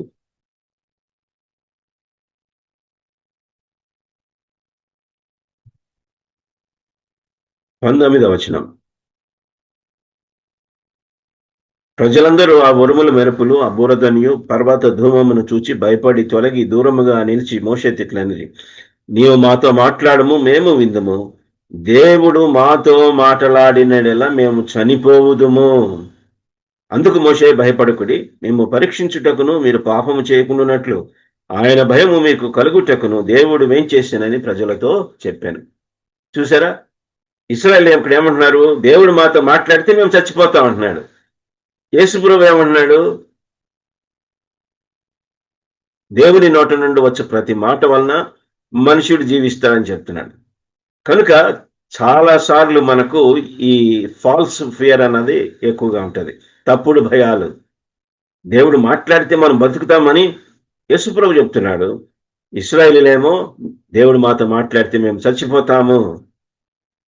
S6: 19వ వచనం. ప్రజలందరూ ఆ ఉరుముల మెరుపులు, ఆ బూరధనియు, పర్వత ధూమమును చూచి భయపడి తొలగి దూరముగా నిలిచి మోషేతిట్లనిది, నీవు మాతో మాట్లాడము, మేము విందుము. దేవుడు మాతో మాట్లాడినడెలా మేము చనిపోవుదుము. అందుకు మోషే, భయపడకుడి, మేము పరీక్షించుటకును మీరు పాపము చేయకుండానట్లు ఆయన భయము మీకు కలుగుటకును దేవుడు ఏం చేశానని ప్రజలతో చెప్పాను. చూసారా, ఇశ్రాయేలు ఇక్కడ ఏమంటున్నారు? దేవుడు మాతో మాట్లాడితే మేము చచ్చిపోతాం అంటున్నాడు. యేసు ప్రభువు ఏమంటున్నాడు? దేవుని నోట నుండి వచ్చే ప్రతి మాట వలన మనుషుడు జీవిస్తాడని చెప్తున్నాడు. కనుక చాలా సార్లు మనకు ఈ ఫాల్స్ ఫియర్ అన్నది ఎక్కువగా ఉంటుంది, తప్పుడు భయాలు. దేవుడు మాట్లాడితే మనం బతుకుతామని యేసు ప్రభువు చెప్తున్నాడు. ఇశ్రాయేలీలేమో దేవుడు మాతో మాట్లాడితే మేము చచ్చిపోతాము.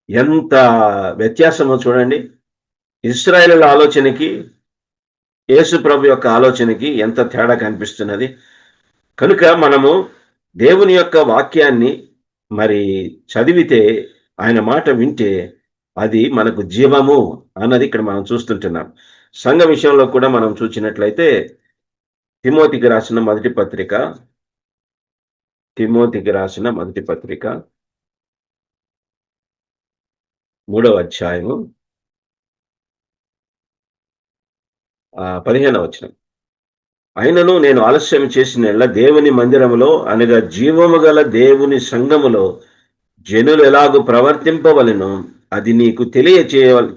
S6: ఎంత వ్యత్యాసమో చూడండి. ఇశ్రాయేలీల ఆలోచనకి యేసు ప్రభు యొక్క ఆలోచనకి ఎంత తేడా కనిపిస్తున్నది. కనుక మనము దేవుని యొక్క వాక్యాన్ని మరి చదివితే, ఆయన మాట వింటే అది మనకు జీవము అన్నది ఇక్కడ మనం చూస్తుంటున్నాం. సంఘ విషయంలో కూడా మనం చూసినట్లయితే, తిమోతికి రాసిన మొదటి పత్రిక 3వ అధ్యాయము 15వ వచనం. అయినను నేను ఆలస్యం చేసిన దేవుని మందిరములో అనగా జీవము గల దేవుని సంఘములో జనులు ఎలాగూ ప్రవర్తింపవలెనో అది నీకు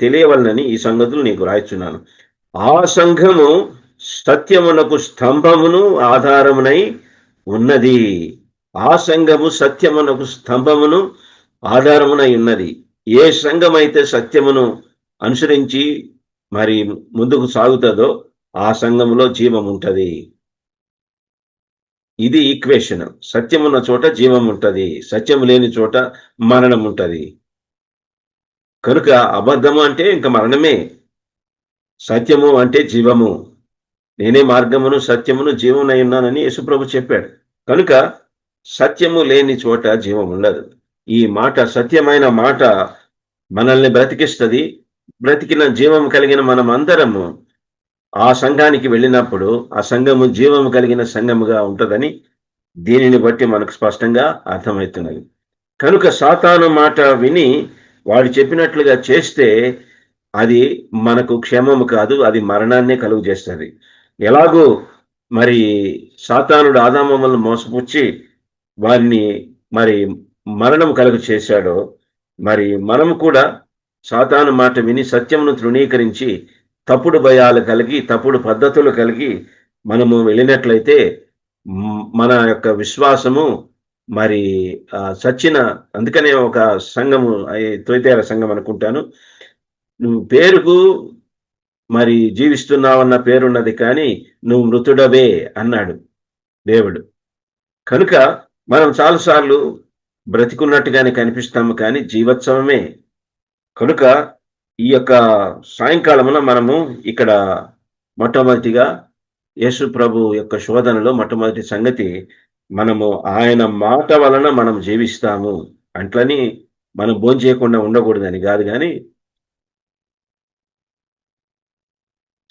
S6: తెలియవలనని ఈ సంగతులు నీకు రాయిచున్నాను. ఆ సంఘము సత్యమునకు స్తంభమును ఆధారమునై ఉన్నది. ఆ సంఘము సత్యమునకు స్తంభమును ఆధారమునై ఉన్నది. ఏ సంఘమైతే సత్యమును అనుసరించి మరి ముందుకు సాగుతుందో ఆ సంఘంలో జీవం ఉంటుంది. ఇది ఈక్వేషన్. సత్యమున్న చోట జీవం ఉంటుంది, సత్యం లేని చోట మరణం ఉంటుంది. కనుక అబద్ధము అంటే ఇంకా మరణమే, సత్యము అంటే జీవము. నేనే మార్గమును సత్యమును జీవమునై ఉన్నానని యేసుప్రభు చెప్పాడు. కనుక సత్యము లేని చోట జీవం ఉండదు. ఈ మాట, సత్యమైన మాట మనల్ని బ్రతికిస్తుంది. బ్రతికిన జీవం కలిగిన మనం అందరము ఆ సంఘానికి వెళ్ళినప్పుడు ఆ సంఘము జీవము కలిగిన సంఘముగా ఉంటుందని దీనిని బట్టి మనకు స్పష్టంగా అర్థమవుతున్నది. కనుక సాతాను మాట విని వాడు చెప్పినట్లుగా చేస్తే అది మనకు క్షేమము కాదు, అది మరణాన్నే కలుగు చేస్తుంది. ఎలాగూ మరి సాతానుడు ఆదామమ్మలను మోసపుచ్చి వారిని మరి మరణం కలుగు చేశాడో, మరి మనము కూడా సాతాను మాట విని సత్యమును తృణీకరించి తప్పుడు భయాలు కలిగి తప్పుడు పద్ధతులు కలిగి మనము వెళ్ళినట్లయితే మన యొక్క విశ్వాసము మరి సచ్చిన. అందుకనే ఒక సంఘము, తొలితేర సంఘం అనుకుంటాను, నువ్వు పేరుకు మరి జీవిస్తున్నావన్న పేరున్నది కానీ నువ్వు మృతుడవే అన్నాడు దేవుడు. కనుక మనం చాలాసార్లు బ్రతికున్నట్టుగానే కనిపిస్తాము కానీ జీవోత్సవమే. కనుక ఈ యొక్క సాయంకాలమున మనము ఇక్కడ మొట్టమొదటిగా యేసు ప్రభు యొక్క శోధనలో మొట్టమొదటి సంగతి, మనము ఆయన మాట వలన మనం జీవిస్తాము. అట్లని మనం భోంచేయకుండా ఉండకూడదని కాదు, కానీ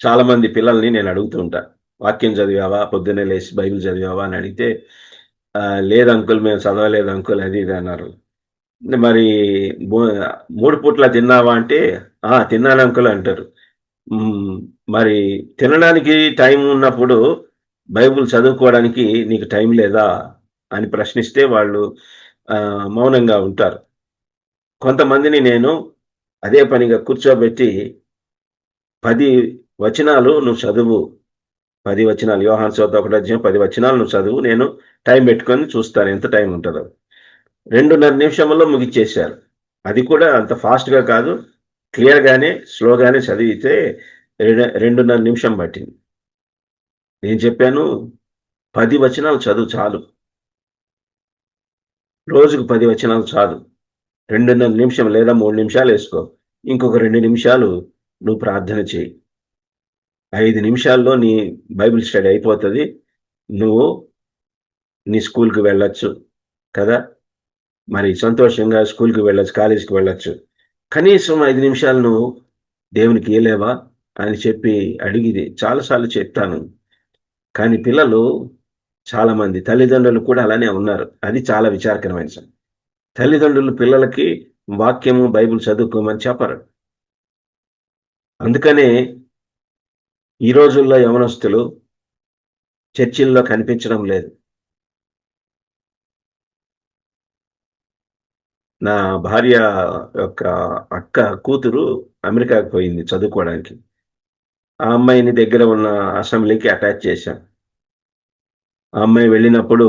S6: చాలా మంది పిల్లల్ని నేను అడుగుతూ ఉంటా, వాక్యం చదివావా, పొద్దున్నే లేచి బైబిల్ చదివావా అని అడిగితే లేదు అంకుల్, మేము చదవలేదు అంకుల్, అది ఇది అన్నారు. మరి 3 పూట్ల తిన్నావా అంటే తిన్నాను అంకుల్ అంటారు. మరి తినడానికి టైం ఉన్నప్పుడు బైబిల్ చదువుకోవడానికి నీకు టైం లేదా అని ప్రశ్నిస్తే వాళ్ళు మౌనంగా ఉంటారు. కొంతమందిని నేను అదే పనిగా కూర్చోబెట్టి 10 వచనాలు నువ్వు చదువు, 10 వచనాలు, యోహాను సువార్త 1వ అధ్యాయం 10 వచనాలు నువ్వు చదువు, నేను టైం పెట్టుకొని చూస్తాను ఎంత టైం ఉంటుందో. 2.5 నిమిషంలో ముగిచ్చేశారు. అది కూడా అంత ఫాస్ట్గా కాదు, క్లియర్గానే స్లోగానే చదివితే 2.5 నిమిషం పట్టింది. నేను చెప్పాను 10 వచనాలు చదువు చాలు, రోజుకు 10 వచనాలు చాలు, 2.5 నిమిషం లేదా 3 నిమిషాలు వేసుకో, ఇంకొక 2 నిమిషాలు నువ్వు ప్రార్థన చేయి, 5 నిమిషాల్లో నీ బైబిల్ స్టడీ అయిపోతుంది, నువ్వు నీ స్కూల్కి వెళ్ళొచ్చు కదా, మరి సంతోషంగా స్కూల్కి వెళ్ళొచ్చు, కాలేజీకి వెళ్ళొచ్చు. కనీసం 5 నిమిషాలు నువ్వు దేవునికి ఇయ్యలేవా అని చెప్పి అడిగిది చాలాసార్లు చెప్తాను. కానీ పిల్లలు చాలామంది, తల్లిదండ్రులు కూడా అలానే ఉన్నారు. అది చాలా విచారకరమైన సంగతి. తల్లిదండ్రులు పిల్లలకి వాక్యము బైబిల్ చదువుకోమని చెప్పరు. అందుకనే ఈ రోజుల్లో యవనస్తులు చర్చిల్లో కనిపించడం లేదు. నా భార్య యొక్క అక్క కూతురు అమెరికాకు పోయింది చదువుకోవడానికి. ఆ అమ్మాయిని దగ్గర ఉన్న అసెంబ్లీకి అటాచ్ చేశాం. ఆ అమ్మాయి వెళ్ళినప్పుడు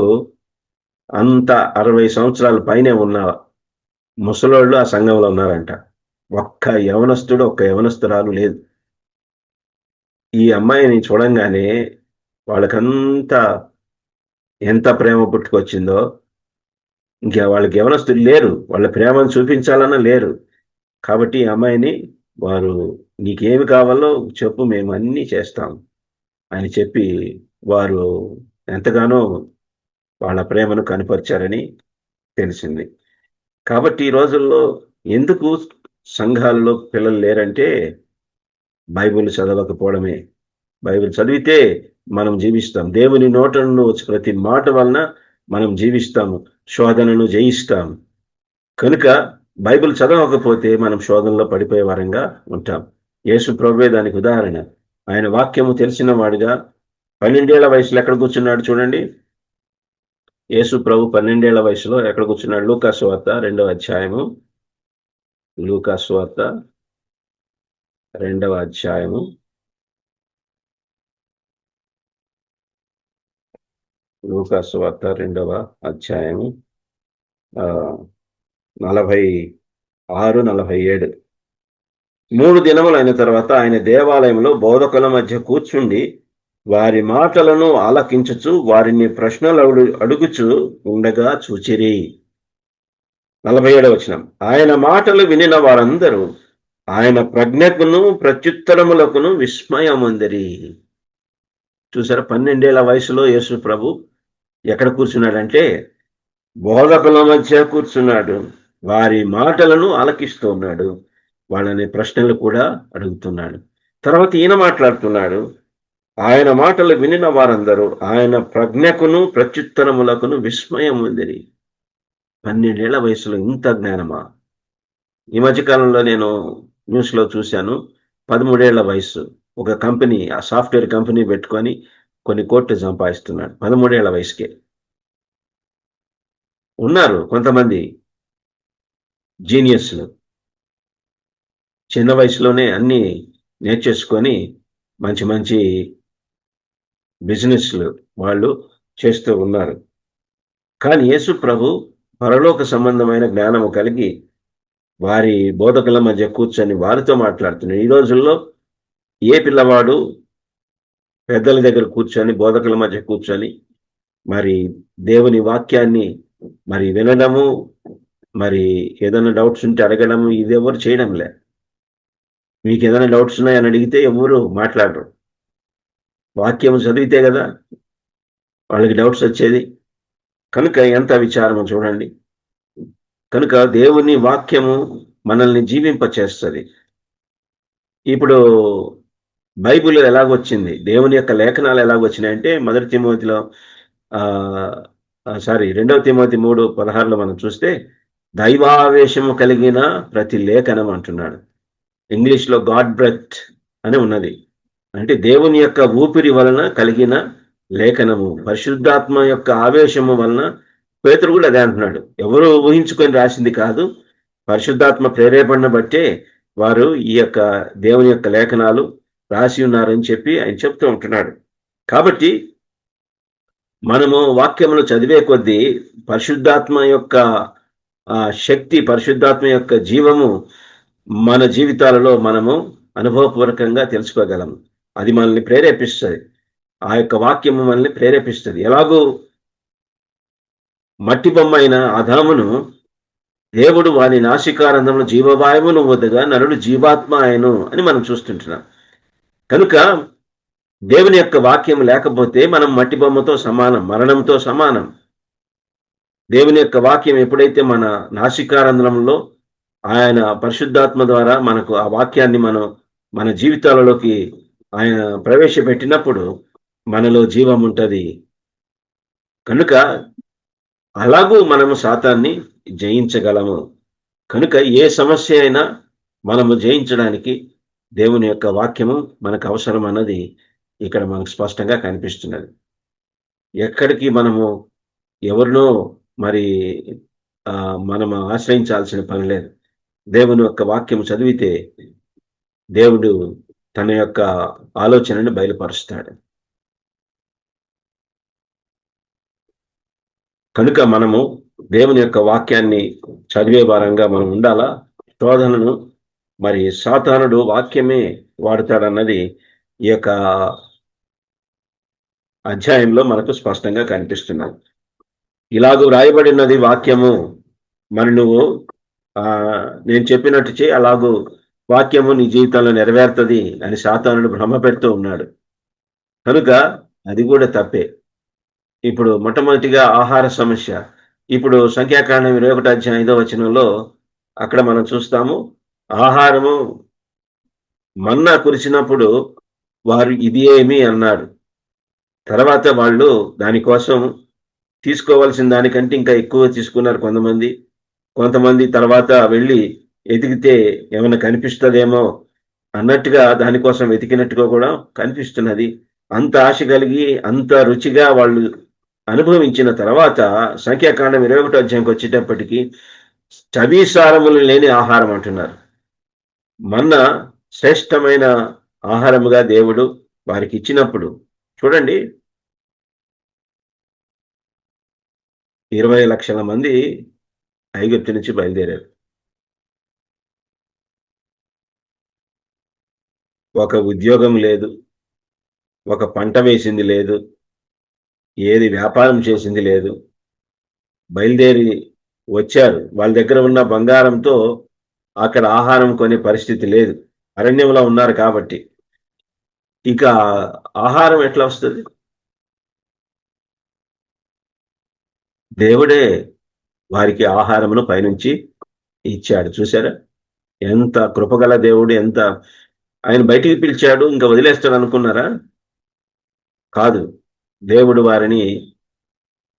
S6: అంత 60 సంవత్సరాల పైనే ఉన్న ముసలోళ్ళు ఆ సంఘంలో ఉన్నారంట. ఒక్క యవనస్తుడు, ఒక్క యవనస్తురాలు లేదు. ఈ అమ్మాయిని చూడంగానే వాళ్ళకంతా ఎంత ప్రేమ పుట్టుకొచ్చిందో. ఇంకా వాళ్ళకి యవనస్తులు లేరు, వాళ్ళ ప్రేమను చూపించాలన్నా లేరు. కాబట్టి ఈ అమ్మాయిని వారు నీకేమి కావాలో చెప్పు, మేము అన్నీ చేస్తాం అని చెప్పి వారు ఎంతగానో వాళ్ళ ప్రేమను కనపరిచారని తెలిసింది. కాబట్టి ఈ రోజుల్లో ఎందుకు సంఘాల్లో పిల్లలు లేరంటే బైబిల్ చదవకపోవడమే. బైబిల్ చదివితే మనం జీవిస్తాం. దేవుని నోట నుండి వచ్చి ప్రతి మాట వలన మనం జీవిస్తాము, శోధనను జయిస్తాము. కనుక బైబిల్ చదవకపోతే మనం శోధనలో పడిపోయే వారంగా ఉంటాం. యేసు ప్రభువే దానికి ఉదాహరణ. ఆయన వాక్యము తెలిసిన వాడిగా 12 ఏళ్ల వయసులో ఎక్కడ కూర్చున్నాడు చూడండి. యేసు ప్రభు 12 ఏళ్ల వయసులో ఎక్కడ కూర్చున్నాడు? లూకా సువార్త 2వ అధ్యాయము. లూకా సువార్త 2వ అధ్యాయము. లూకా సువార్త 2వ అధ్యాయము 46, 47. 3 దినములు అయిన తర్వాత ఆయన దేవాలయంలో బోధకుల మధ్య కూర్చుండి వారి మాటలను ఆలకించుచు వారిని ప్రశ్నలు అడుగుచు ఉండగా చూచిరి. 47వ వచనం. ఆయన మాటలు వినిన వారందరూ ఆయన ప్రజ్ఞకును ప్రత్యుత్తరములకును విస్మయముందిరి. చూసారా, 12 ఏళ్ల వయసులో యేసు ప్రభు ఎక్కడ కూర్చున్నాడంటే బోధకుల మధ్య కూర్చున్నాడు. వారి మాటలను ఆలకిస్తూ ఉన్నాడు, వాళ్ళని ప్రశ్నలు కూడా అడుగుతున్నాడు. తర్వాత ఈయన మాట్లాడుతున్నాడు. ఆయన మాటలు వినిన వారందరూ ఆయన ప్రజ్ఞకును ప్రత్యుత్తరములకును విస్మయం ఉందిరి. 12 ఏళ్ల వయసులో ఇంత జ్ఞానమా? ఈ మధ్యకాలంలో నేను న్యూస్లో చూశాను, 13 ఏళ్ల వయసు ఒక కంపెనీ, ఆ సాఫ్ట్వేర్ కంపెనీ పెట్టుకొని కొన్ని కోట్లు సంపాదిస్తున్నాడు 13 ఏళ్ల వయసుకే. ఉన్నారు కొంతమంది జీనియస్లు, చిన్న వయసులోనే అన్ని నేర్చేసుకొని మంచి మంచి బిజినెస్లు వాళ్ళు చేస్తూ ఉన్నారు. కానీ యేసు ప్రభు పరలోక సంబంధమైన జ్ఞానము కలిగి వారి బోధకుల మధ్య కూర్చొని వారితో మాట్లాడుతున్నాడు. ఈ రోజుల్లో ఏ పిల్లవాడు పెద్దల దగ్గర కూర్చొని బోధకుల మధ్య కూర్చొని మరి దేవుని వాక్యాన్ని మరి వినడము, మరి ఏదైనా డౌట్స్ ఉంటే అడగడము, ఇది ఎవరు చేయడం లే. మీకు ఏదైనా డౌట్స్ ఉన్నాయని అడిగితే ఎవరు మాట్లాడరు. వాక్యం చదివితే కదా వాళ్ళకి డౌట్స్ వచ్చేది. కనుక ఎంత విచారమో చూడండి. కనుక దేవుని వాక్యము మనల్ని జీవింపచేస్తుంది. ఇప్పుడు బైబిల్ ఎలాగొచ్చింది, దేవుని యొక్క లేఖనాలు ఎలాగొచ్చినాయంటే 1 తిమోతిలో 2 తిమోతి 3:16 మనం చూస్తే దైవావేశము కలిగిన ప్రతి లేఖనం అంటున్నాడు. ఇంగ్లీష్లో గాడ్ బ్రెత్ అని ఉన్నది. అంటే దేవుని యొక్క ఊపిరి వలన కలిగిన లేఖనము, పరిశుద్ధాత్మ యొక్క ఆవేశము వలన. పేతురు కూడా అదే అంటున్నాడు. ఎవరు ఊహించుకొని రాసింది కాదు, పరిశుద్ధాత్మ ప్రేరేపణ బట్టే వారు ఈ యొక్క దేవుని యొక్క లేఖనాలు రాసి ఉన్నారని చెప్పి ఆయన చెప్తూ ఉంటున్నాడు. కాబట్టి మనము వాక్యములు చదివే కొద్దీ పరిశుద్ధాత్మ యొక్క శక్తి, పరిశుద్ధాత్మ యొక్క జీవము మన జీవితాలలో మనము అనుభవపూర్వకంగా తెలుసుకోగలము. అది మనల్ని ప్రేరేపిస్తుంది. ఆ యొక్క వాక్యము మనల్ని ప్రేరేపిస్తుంది. ఎలాగూ మట్టి బొమ్మ అయిన ఆదామును దేవుడు వాని నాసికారంధంలో జీవవాయువును వదగా నరుడు జీవాత్మ ఆయను అని మనం చూస్తుంటున్నాం. కనుక దేవుని యొక్క వాక్యం లేకపోతే మనం మట్టి బొమ్మతో సమానం, మరణంతో సమానం. దేవుని యొక్క వాక్యం ఎప్పుడైతే మన నాసికారంధ్రంలో ఆయన పరిశుద్ధాత్మ ద్వారా మనకు ఆ వాక్యాన్ని మన జీవితాలలోకి ఆయన ప్రవేశపెట్టినప్పుడు మనలో జీవం ఉంటుంది. కనుక అలాగూ మనము సాతాన్ని జయించగలము. కనుక ఏ సమస్య అయినా మనము జయించడానికి దేవుని యొక్క వాక్యము మనకు అవసరం అన్నది ఇక్కడ మనకు స్పష్టంగా కనిపిస్తున్నది. ఎక్కడికి మనము ఎవరినో మనము ఆశ్రయించాల్సిన పని లేదు. దేవుని యొక్క వాక్యము చదివితే దేవుడు తన యొక్క ఆలోచనను బయలుపరుస్తాడు. కనుక మనము దేవుని యొక్క వాక్యాన్ని చదివే వారంగా మనం ఉండాలా. శోధనను సాతానుడు వాక్యమే వాడతాడన్నది ఈ యొక్క అధ్యాయంలో మనకు స్పష్టంగా కనిపిస్తున్నది. ఇలాగూ రాయబడినది వాక్యము, నువ్వు నేను చెప్పినట్టు చేయి, అలాగూ వాక్యము నీ జీవితంలో నెరవేరుతుంది అని సాతానుడు భ్రమ పెడుతూ ఉన్నాడు. కనుక అది కూడా తప్పే. ఇప్పుడు మొట్టమొదటిగా ఆహార సమస్య. ఇప్పుడు సంఖ్యాకాండం 21:5 అక్కడ మనం చూస్తాము, ఆహారము మన్నా కురిసినప్పుడు వారు ఇది ఏమి అన్నారు. తర్వాత వాళ్ళు దానికోసం తీసుకోవాల్సిన దానికంటే ఇంకా ఎక్కువ తీసుకున్నారు కొంతమంది తర్వాత వెళ్ళి ఎతికితే ఏమైనా కనిపిస్తుందేమో అన్నట్టుగా దానికోసం వెతికినట్టుగా కూడా కనిపిస్తున్నది. అంత ఆశ కలిగి అంత రుచిగా వాళ్ళు అనుభవించిన తర్వాత సంఖ్యాకాండం 21 వచ్చేటప్పటికి చవిసారములు లేని ఆహారం అంటున్నారు. మన్నా శ్రేష్టమైన ఆహారముగా దేవుడు వారికి ఇచ్చినప్పుడు చూడండి, 20 లక్షల మంది ఐగుప్తు నుంచి బయలుదేరారు. ఒక ఉద్యోగం లేదు, ఒక పంట వేసింది లేదు, ఏది వ్యాపారం చేసింది లేదు. బయలుదేరి వచ్చారు. వాళ్ళ దగ్గర ఉన్న బంగారంతో అక్కడ ఆహారం కొనే పరిస్థితి లేదు, అరణ్యంలో ఉన్నారు కాబట్టి. ఇక ఆహారం ఎట్లా వస్తుంది? దేవుడే వారికి ఆహారమును పైనుంచి ఇచ్చాడు. చూసారా ఎంత కృపగల దేవుడు, ఎంత ఆయన బయటికి పిలిచాడు ఇంకా వదిలేస్తాడు అనుకున్నారా? కాదు, దేవుడు వారిని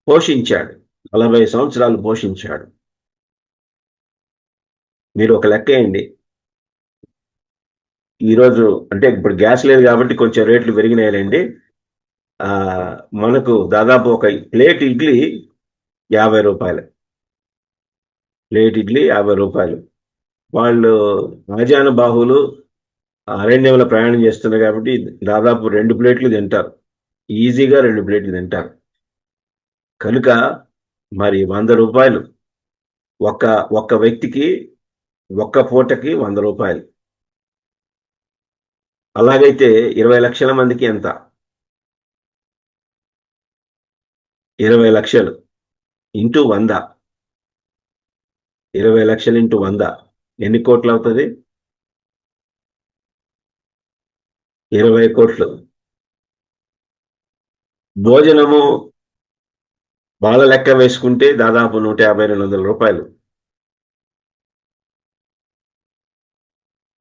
S6: పోషించాడు. 40 సంవత్సరాలు పోషించాడు. మీరు ఒక లెక్క వేయండి. ఈరోజు అంటే ఇప్పుడు గ్యాస్ లేదు కాబట్టి కొంచెం రేట్లు పెరిగినాయండి. మనకు దాదాపు ఒక ప్లేట్ ఇడ్లీ 50 రూపాయలు. ప్లేట్ ఇడ్లీ 50 రూపాయలు. వాళ్ళు ఆజాన బాహువులు అరణ్యంలో ప్రయాణం చేస్తున్నారు కాబట్టి దాదాపు 2 ప్లేట్లు తింటారు, ఈజీగా 2 ప్లేట్లు తింటారు. కనుక 100 రూపాయలు ఒక్క వ్యక్తికి, ఒక్క పూటకి 100 రూపాయలు. అలాగైతే 20 లక్షల మందికి ఎంత? 20 లక్షలు ఇంటూ 100, 20 లక్షలు ఇంటూ 100 ఎన్ని కోట్లు అవుతుంది? 20 కోట్లు. భోజనము వాళ్ళ లెక్క వేసుకుంటే దాదాపు 150-200 రూపాయలు.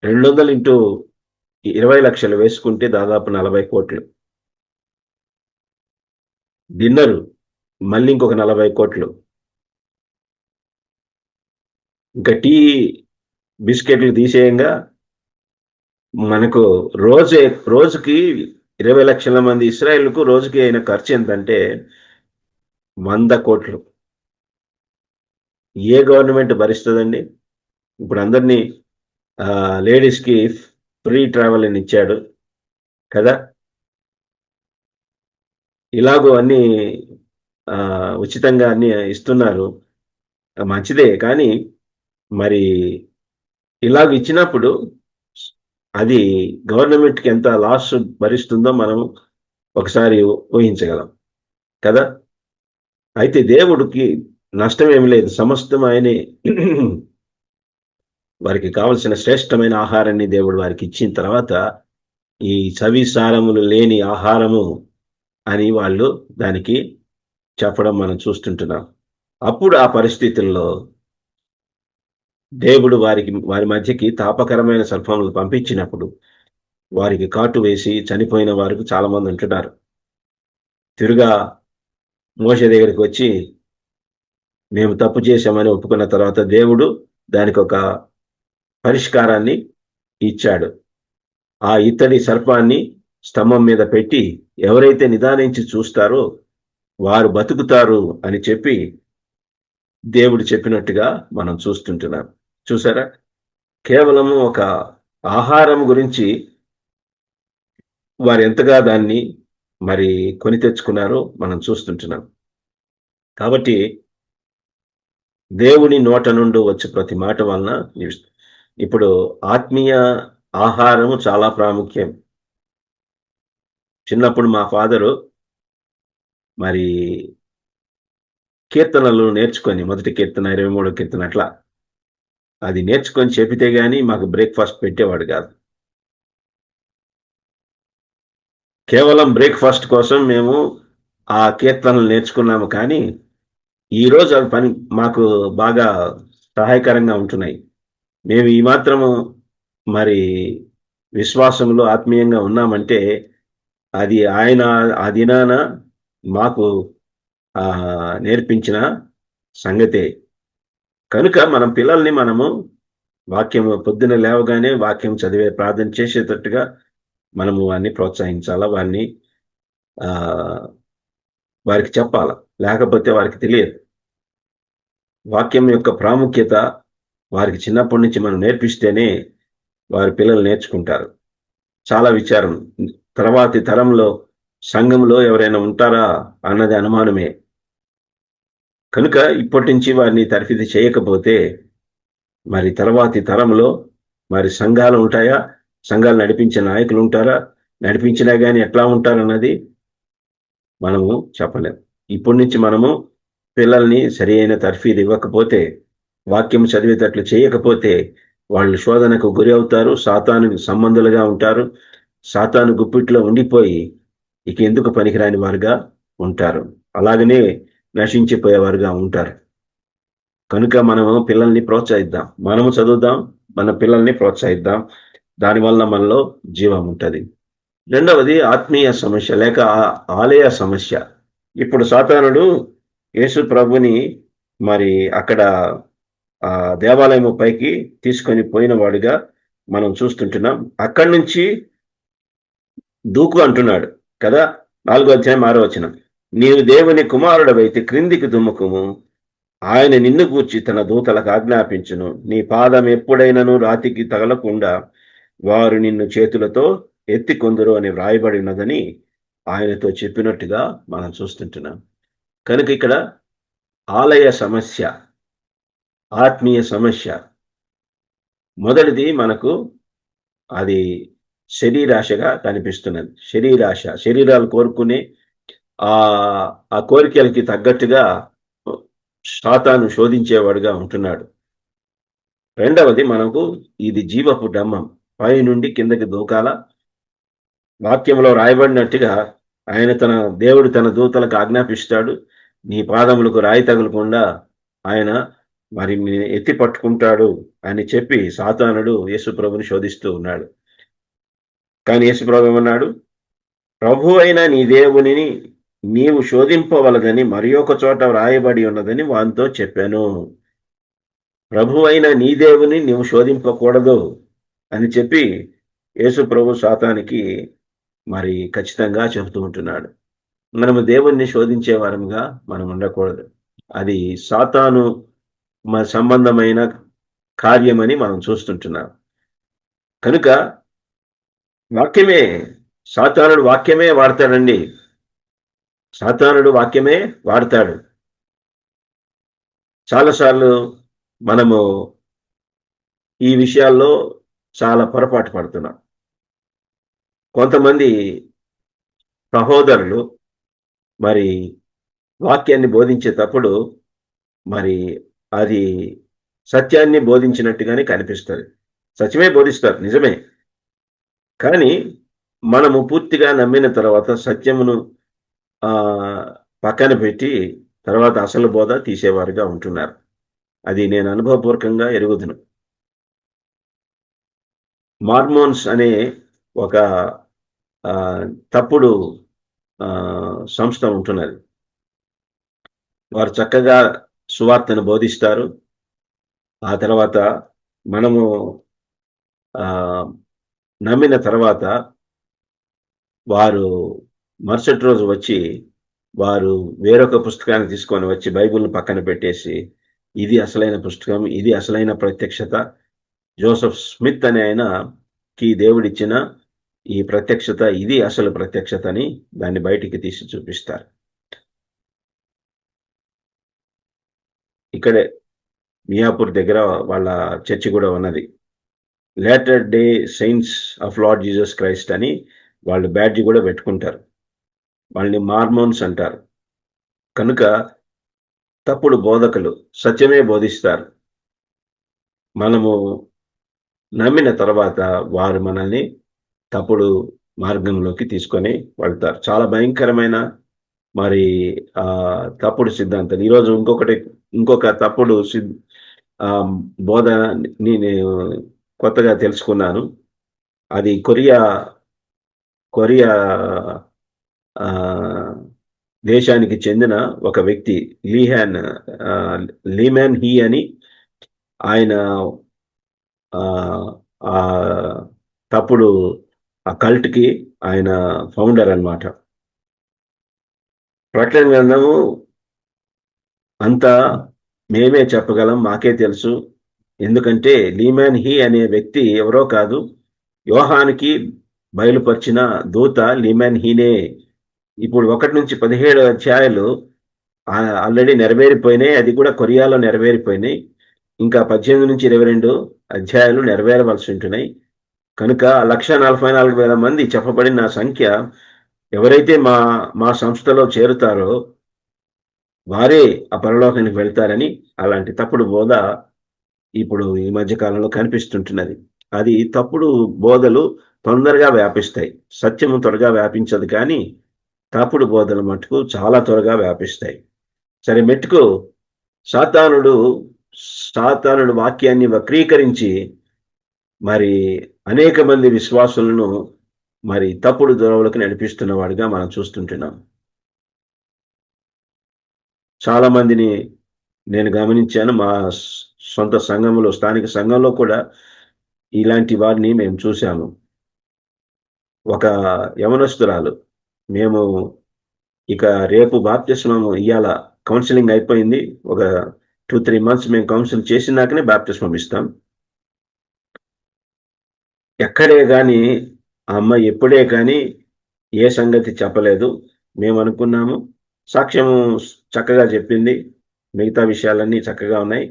S6: 200 ఇంటూ 20 లక్షలు వేసుకుంటే దాదాపు 40 కోట్లు. డిన్నరు మళ్ళీ ఇంకొక 40 కోట్లు. ఇంకా టీ బిస్కెట్లు తీసేయంగా మనకు రోజుకి 20 లక్షల మంది ఇస్రాయేల్కు రోజుకి అయిన ఖర్చు ఎంతంటే 100 కోట్లు. ఏ గవర్నమెంట్ భరిస్తుందండి? ఇప్పుడు అందరినీ లేడీస్కి ఫ్రీ ట్రావెల్ అని ఇచ్చాడు కదా, ఇలాగూ అన్ని ఉచితంగా అన్ని ఇస్తున్నారు, మంచిదే. కానీ మరి ఇలాగ ఇచ్చినప్పుడు అది గవర్నమెంట్కి ఎంత లాస్ భరిస్తుందో మనం ఒకసారి ఊహించగలం కదా. అయితే దేవుడికి నష్టం ఏమి లేదు, సమస్తం ఆయనే వారికి కావలసిన శ్రేష్టమైన ఆహారాన్ని దేవుడు వారికి ఇచ్చిన తర్వాత ఈ సవిసారములు లేని ఆహారము అని వాళ్ళు దానికి చెప్పడం మనం చూస్తుంటున్నాం. అప్పుడు ఆ పరిస్థితుల్లో దేవుడు వారి మధ్యకి తాపకరమైన సర్పములు పంపించినప్పుడు వారికి కాటు వేసి చనిపోయిన వారికి చాలా మంది ఉంటున్నారు. తిరుగా మోషే దగ్గరికి వచ్చి మేము తప్పు చేశామని ఒప్పుకున్న తర్వాత దేవుడు దానికి ఒక పరిష్కారాన్ని ఇచ్చాడు. ఆ ఇత్తడి సర్పాన్ని స్తంభం మీద పెట్టి ఎవరైతే నిదానించి చూస్తారో వారు బతుకుతారు అని చెప్పి దేవుడు చెప్పినట్టుగా మనం చూస్తుంటున్నాం. చూసారా, కేవలము ఒక ఆహారం గురించి వారు ఎంతగా దాన్ని మరి కొని తెచ్చుకున్నారో మనం చూస్తుంటున్నాం. కాబట్టి దేవుని నోట నుండి వచ్చే ప్రతి మాట వలన ఇప్పుడు ఆత్మీయ ఆహారము చాలా ప్రాముఖ్యం. చిన్నప్పుడు మా ఫాదరు మరి కీర్తనలు నేర్చుకొని, మొదటి కీర్తన 23వ కీర్తన అట్లా అది నేర్చుకొని చెప్పితే గానీ మాకు బ్రేక్ఫాస్ట్ పెట్టేవాడు కాదు. కేవలం బ్రేక్ఫాస్ట్ కోసం మేము ఆ కీర్తనలు నేర్చుకున్నాము, కానీ ఈరోజు అవి పని మాకు బాగా సహాయకరంగా ఉంటున్నాయి. మేము ఈ మాత్రము మరి విశ్వాసంలో ఆత్మీయంగా ఉన్నామంటే అది ఆయన ఆ దినాన మాకు నేర్పించిన సంగతే. కనుక మనం పిల్లల్ని మనము వాక్యం పొద్దున లేవగానే వాక్యం చదివే ప్రార్థన చేసేటట్టుగా మనము వారిని ప్రోత్సహించాలా, వారికి చెప్పాలా, లేకపోతే వారికి తెలియదు. వాక్యం యొక్క ప్రాముఖ్యత వారికి చిన్నప్పటి నుంచి మనం నేర్పిస్తేనే వారి పిల్లలు నేర్చుకుంటారు. చాలా విచారం, తర్వాతి తరంలో సంఘంలో ఎవరైనా ఉంటారా అన్నది అనుమానమే. కనుక ఇప్పటి నుంచి వారిని తర్ఫీదు చేయకపోతే మరి తర్వాతి తరంలో మరి సంఘాలు ఉంటాయా, సంఘాలు నడిపించే నాయకులు ఉంటారా, నడిపించినా కానీ ఎట్లా ఉంటారన్నది మనము చెప్పలేం. ఇప్పటి నుంచి మనము పిల్లల్ని సరి అయిన తర్ఫీదు ఇవ్వకపోతే, వాక్యం చదివేటట్లు చేయకపోతే వాళ్ళు శోధనకు గురి అవుతారు, సాతానుకు సంబంధులుగా ఉంటారు, సాతాను గుప్పిట్లో ఉండిపోయి ఇక ఎందుకు పనికిరాని వారుగా ఉంటారు, అలాగనే నశించిపోయేవారుగా ఉంటారు. కనుక మనము పిల్లల్ని ప్రోత్సహిద్దాం, మనము చదువుదాం, మన పిల్లల్ని ప్రోత్సహిద్దాం, దానివల్ల మనలో జీవం ఉంటుంది. రెండవది ఆత్మీయ సమస్య లేక ఆలయ సమస్య. ఇప్పుడు సాతానుడు యేసు ప్రభుని మరి అక్కడ దేవాలయం పైకి తీసుకొని పోయిన వాడిగా మనం చూస్తుంటున్నాం. అక్కడి నుంచి దూకు అంటున్నాడు కదా, 4వ అధ్యాయం 6వ వచనం, నీవు దేవుని కుమారుడవైతే క్రిందికి దుమ్ముకుము, ఆయన నిన్ను గూర్చి తన దూతలకు ఆజ్ఞాపించును, నీ పాదం ఎప్పుడైనను రాతికి తగలకుండా వారు నిన్ను చేతులతో ఎత్తికొందురు అని వ్రాయబడి ఉన్నదని ఆయనతో చెప్పినట్టుగా మనం చూస్తుంటున్నాం. కనుక ఇక్కడ ఆలయ సమస్య, ఆత్మీయ సమస్య. మొదటిది మనకు అది శరీరాశగా కనిపిస్తున్నది. శరీరాశ, శరీరాలు కోరుకునే ఆ కోరికలకి తగ్గట్టుగా సాతాను శోధించేవాడుగా ఉంటున్నాడు. రెండవది మనకు ఇది జీవపు డంబం, పై నుండి కిందకి దూకాల, వాక్యంలో రాయబడినట్టుగా దేవుడు తన దూతలకు ఆజ్ఞాపిస్తాడు, నీ పాదములకు రాయి తగులకుండా ఆయన మరి ఎత్తి పట్టుకుంటాడు అని చెప్పి సాతానుడు యేసుప్రభుని శోధిస్తూ ఉన్నాడు. కానీ యేసుప్రభు ఏమన్నాడు? ప్రభు అయిన నీ దేవునిని నీవు శోధింపవలదని మరి ఒక చోట వ్రాయబడి ఉన్నదని వానితో చెప్పాను. ప్రభు అయిన నీ దేవుని నీవు శోధింపకూడదు అని చెప్పి యేసు ప్రభు సాతానికి మరి ఖచ్చితంగా చెబుతూ ఉంటున్నాడు. మనము దేవుణ్ణి శోధించే వారముగా మనం ఉండకూడదు. అది సాతాను సంబంధమైన కార్యమని మనం చూస్తుంటున్నాం. కనుక సాతానుడు వాక్యమే వాడతాడండి. సాతానుడు వాక్యమే వాడతాడు. చాలాసార్లు మనము ఈ విషయాల్లో చాలా పొరపాటు పడుతున్నాం. కొంతమంది సహోదరులు మరి వాక్యాన్ని బోధించేటప్పుడు మరి అది సత్యాన్ని బోధించినట్టుగానే కనిపిస్తుంది. సత్యమే బోధిస్తారు, నిజమే. కానీ మనము పూర్తిగా నమ్మిన తర్వాత సత్యమును పక్కన పెట్టి తర్వాత అసలు బోధ తీసేవారుగా ఉంటున్నారు. అది నేను అనుభవపూర్వకంగా ఎరుగుదును. మార్మోన్స్ అనే ఒక తప్పుడు సంస్థ ఉంటున్నది. వారు చక్కగా సువార్తను బోధిస్తారు. ఆ తర్వాత మనము నమ్మిన తర్వాత వారు మరుసటి రోజు వచ్చి వారు వేరొక పుస్తకాన్ని తీసుకొని వచ్చి బైబిల్ను పక్కన పెట్టేసి, ఇది అసలైన పుస్తకం, ఇది అసలైన ప్రత్యక్షత, జోసెఫ్ స్మిత్ అనే ఆయనకి దేవుడిచ్చిన ఈ ప్రత్యక్షత, ఇది అసలు ప్రత్యక్షత అని దాన్ని బయటికి తీసి చూపిస్తారు. ఇక్కడే మియాపూర్ దగ్గర వాళ్ళ చర్చి కూడా ఉన్నది. Later day saints of lord Jesus Christ అని వాళ్ళు బ్యాడ్జ్ కూడా పెట్టుకుంటారు. వాళ్ళని మార్మోన్స్ అంటారు. కనుక తప్పుడు బోధకులు సత్యమే బోధిస్తారు. మనము నమ్మిన తర్వాత వారు మనల్ని తప్పుడు మార్గంలోకి తీసుకొని వెళ్తారు. చాలా భయంకరమైన మరి తప్పుడు సిద్ధాంతం. ఈరోజు ఇంకొక తప్పుడు బోధ నేను కొత్తగా తెలుసుకున్నాను. అది కొరియా దేశానికి చెందిన ఒక వ్యక్తి లీమాన్ హీ అని ఆయన తప్పుడు కల్ట్కి ఆయన ఫౌండర్ అన్నమాట. ప్రకటన గ్రంథము అంతా మేమే చెప్పగలం, మాకే తెలుసు. ఎందుకంటే లీమాన్ హీ అనే వ్యక్తి ఎవరో కాదు, యోహానికి బయలుపరిచిన దూత లీమాన్ హీనే. ఇప్పుడు 1 నుంచి 17 అధ్యాయాలు ఆల్రెడీ నెరవేరిపోయినాయి. అది కూడా కొరియాలో నెరవేరిపోయినాయి. ఇంకా 18 నుంచి 22 అధ్యాయాలు నెరవేరవలసి ఉంటున్నాయి. కనుక 1,44,000 మంది చెప్పబడిన సంఖ్య ఎవరైతే మా సంస్థలో చేరుతారో వారే ఆ పరలోకానికి వెళ్తారని అలాంటి తప్పుడు బోధ ఇప్పుడు ఈ మధ్య కాలంలో కనిపిస్తుంటున్నది. అది తప్పుడు బోధలు తొందరగా వ్యాపిస్తాయి. సత్యము త్వరగా వ్యాపించదు, కానీ తప్పుడు బోధలు మటుకు చాలా త్వరగా వ్యాపిస్తాయి. సరే, మెట్టుకు సాతానుడు వాక్యాన్ని వక్రీకరించి మరి అనేక మంది విశ్వాసులను మరి తప్పుడు దొరవలకు నడిపిస్తున్న వాడిగా మనం చూస్తుంటున్నాం. చాలా మందిని నేను గమనించాను. మా సొంత సంఘంలో, స్థానిక సంఘంలో కూడా ఇలాంటి వారిని మేము చూసాము. ఒక యవనస్తురాలు, మేము ఇక రేపు బాప్తిస్మం ఇయ్యాల, కౌన్సిలింగ్ అయిపోయింది. ఒక 2-3 months మేము కౌన్సిల్ చేసినాకనే బాప్తిస్మం ఇస్తాం. ఎక్కడే కానీ ఆ అమ్మాయి ఎప్పుడే కానీ ఏ సంగతి చెప్పలేదు. మేము అనుకున్నాము సాక్ష్యము చక్కగా చెప్పింది, మిగతా విషయాలన్నీ చక్కగా ఉన్నాయి.